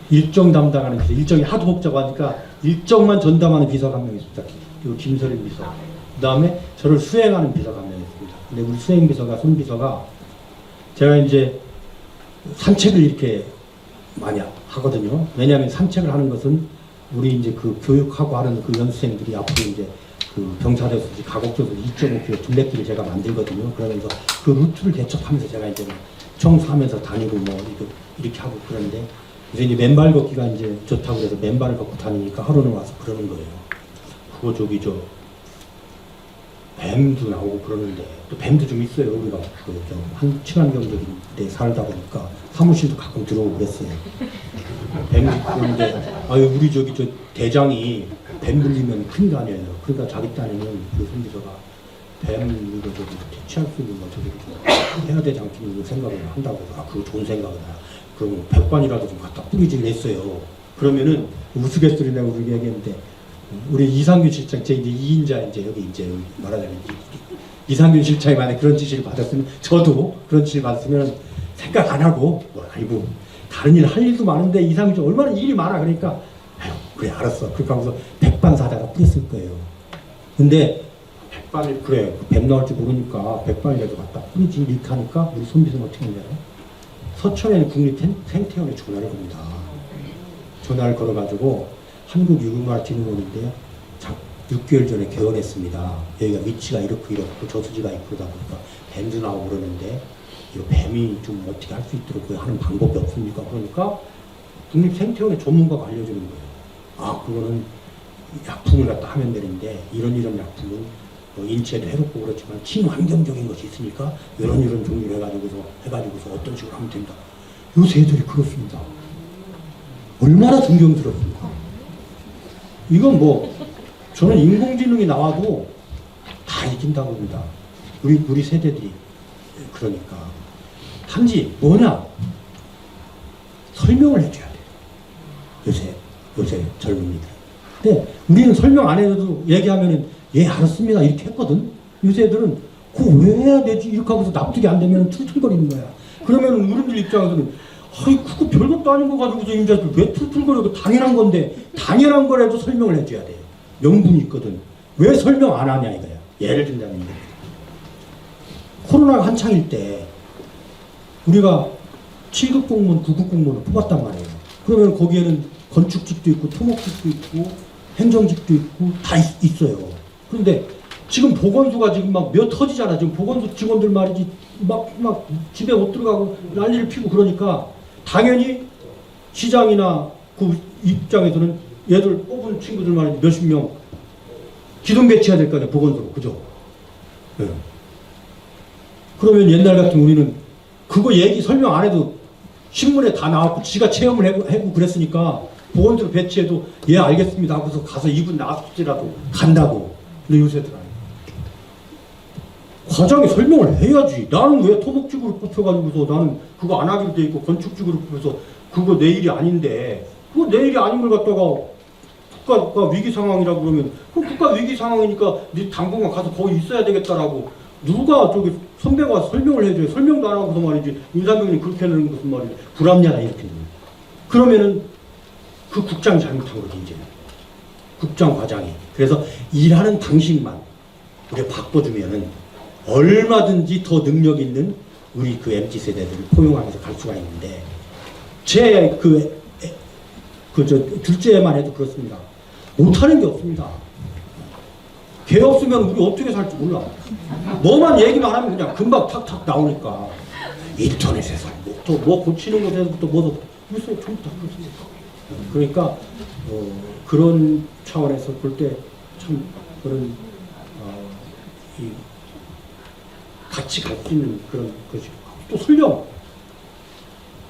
일정 담당하는 비서, 일정이 하도 복잡하니까 일정만 전담하는 비서가 한 명 있습니다. 그리고 김설인 비서. 그 다음에 저를 수행하는 비서가 한 명 있습니다. 근데 우리 수행 비서가, 손 비서가 제가 이제 산책을 이렇게 많이 하거든요. 왜냐하면 산책을 하는 것은 우리 이제 그 교육하고 하는 그 연수생들이 앞으로 이제 그 병사대에서 가곡적으로 2.5km 둘레길을 제가 만들거든요. 그러면서 그 루트를 개척하면서 제가 이제 청소하면서 다니고 뭐 이렇게 하고 그러는데 그래서 이제 맨발 걷기가 이제 좋다고 그래서 맨발을 걷고 다니니까 하루는 와서 그러는 거예요. 그거 저기 저 뱀도 나오고 그러는데 또 뱀도 좀 있어요. 우리가 한 친환경적인 데 살다 보니까 사무실도 가끔 들어오고 그랬어요. 뱀도 그러는데 아유 우리 저기 저 대장이 뱀 물리면 큰일 아니에요. 그러니까 자기 딴에는 그 손비서가 뱀 이거 저기 퇴치할 수 있는 거 저기 해야 되지 않겠는 생각을 한다고 해서 아 그거 좋은 생각이다. 그럼 백반이라도 좀 갖다 뿌리지 그랬어요. 그러면은 우스갯소리라고 그렇게 얘기했는데 우리 이상규 실장 제 이제 2인자 이제 여기 말하자면 이상균 실장이 만약에 그런 지시를 받았으면 저도 그런 지시를 받았으면 생각 안 하고 아이고 다른 일 할 일도 많은데 이상균 씨 얼마나 일이 많아 그러니까 아유 그래 알았어 그렇게 하면서 백반사다가 뿌렸을 거예요. 근데 백반을 그래 뱀 나올지 모르니까 백반이라도 갖다 뿌리지 이렇게 하니까 우리 손비서는 어떻게 했냐요? 서천에는 국립생태원에 전화를 겁니다. 전화를 걸어가지고 한국유구마을진흥원인데 6개월 전에 개원했습니다. 여기가 위치가 이렇고 저수지가 있고 그러다 보니까 뱀도 나오고 그러는데 이 뱀이 좀 어떻게 할 수 있도록 하는 방법이 없습니까? 그러니까 국립생태원의 전문가가 알려주는 거예요. 아 그거는 약품을 갖다 하면 되는데 이런 약품은 인체에도 해롭고 그렇지만 친환경적인 것이 있으니까 이런 종류를 해가지고서 어떤 식으로 하면 된다. 요새 애들이 그렇습니다. 얼마나 존경스럽습니까? 이건 뭐 저는 인공지능이 나와도 다 이긴다고 봅니다. 우리 세대들이 그러니까 단지 뭐냐 설명을 해줘야 돼요. 요새 젊은이들. 근데 우리는 설명 안 해도 얘기하면은 예 알았습니다 이렇게 했거든. 요새 애들은 그거 왜 해야 되지 이렇게 하고서 납득이 안 되면 툴툴거리는 거야. 그러면 어른들 입장에서는 아이 그거 별것도 아닌 거 가지고서 임자들 왜 툴툴거리고 당연한 건데 당연한 거라도 설명을 해줘야 돼요. 명분이 있거든. 왜 설명 안 하냐 이거야. 예를 든다면 이거야. 코로나가 한창일 때 우리가 7급 공무원, 9급 공무원을 뽑았단 말이에요. 그러면 거기에는 건축직도 있고 토목직도 있고 행정직도 있고 다 있어요. 그런데 지금 보건소가 지금 막 몇 터지잖아. 지금 보건소 직원들 말이지 막 집에 못 들어가고 난리를 피고 그러니까 당연히 시장이나 그 입장에서는 얘들 뽑은 친구들 말이지 몇십 명 기동 배치해야 될 거 아니야 보건소로 그죠? 네. 그러면 옛날 같은 우리는 그거 얘기 설명 안 해도 신문에 다 나왔고 지가 체험을 하고 그랬으니까 보건소로 배치해도 예 알겠습니다 하고서 가서 2분 나왔을지라도 간다고. 근데 요새들 아니야. 과장이 설명을 해야지. 나는 왜 토목직으로 뽑혀가지고서 나는 그거 안 하기로 돼 있고 건축직으로 뽑혀서 그거 내 일이 아닌데 그거 내 일이 아닌 걸 갖다가 국가 위기 상황이라고 그러면 그럼 국가 위기 상황이니까 네 당분간 가서 거기 있어야 되겠다라고 누가 저기 선배가 설명을 해줘요. 설명도 안 하고서 말이지 윤사병이 그렇게 하는 것은 말이지 불합리하다 이렇게 그러면은 그 국장이 잘못한 거지 이제 국장 과장이. 그래서 일하는 당신만 우리가 바꿔주면은 얼마든지 더 능력 있는 우리 그 MZ 세대들을 포용하면서 갈 수가 있는데 제 둘째만 해도 그렇습니다. 못하는 게 없습니다. 걔 없으면 우리 어떻게 살지 몰라. 뭐만 얘기만 하면 그냥 금방 탁탁 나오니까 인터넷에서 뭐 고치는 것에서부터 뭐도 요새 전부 다 그렇습니다. 그러니까 그런 차원에서 볼 때 참 그런 같이 갈 수 있는 그런 것이 또 설령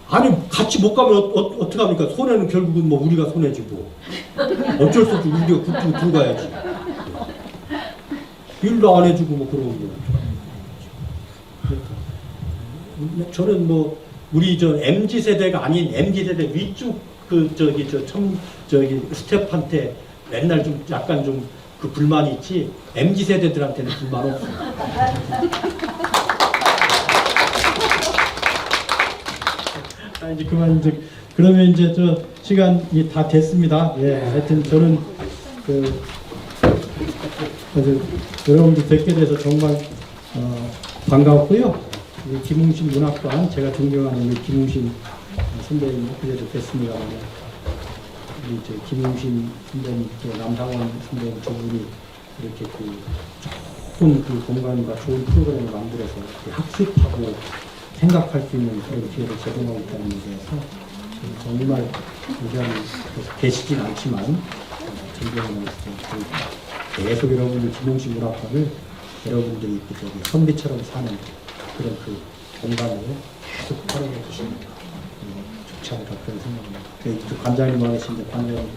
아니 같이 못 가면 어떻게 합니까? 손해는 결국은 뭐 우리가 손해지고 어쩔 수 없이 우리가 굿도 들고 가야지. 일도 안 해주고 뭐 그러고 그러니까 저는 뭐 우리 저 MZ 세대가 아닌 MZ 세대 위쪽 스텝한테 맨날 좀 약간 좀 그 불만이 있지 MZ 세대들한테는 불만 없어요. 이제 그만 이제 그러면 이제 저 시간이 다 됐습니다. 예, 하여튼 저는 여러분들 뵙게 돼서 정말 반가웠고요. 우리 김웅신 문학관 제가 존경하는 우리 김웅신 선배님 그래도 뵙습니다만 우리 이제 김웅신 선배님 또 남상원 선배님 두 분이 이렇게 좋은 공간과 좋은 프로그램을 만들어서 학습하고 생각할 수 있는 그런 기회를 제공하고 있다는 데 대해서 정말 의견이 계시진 않지만 존경하면서 계속 여러분들 김웅신 문학관을 여러분들이 선비처럼 사는 그런 그 공간으로 계속 활용해 주시면 좋지 않을까 그런 생각입니다. 그 관장님 와 계신데 관장님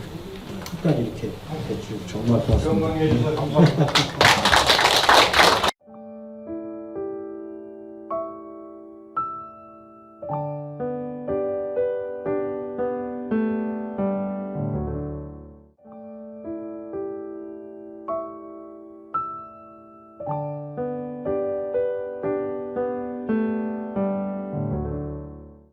끝까지 이렇게 해주셔서 정말 고맙습니다. 감사합니다.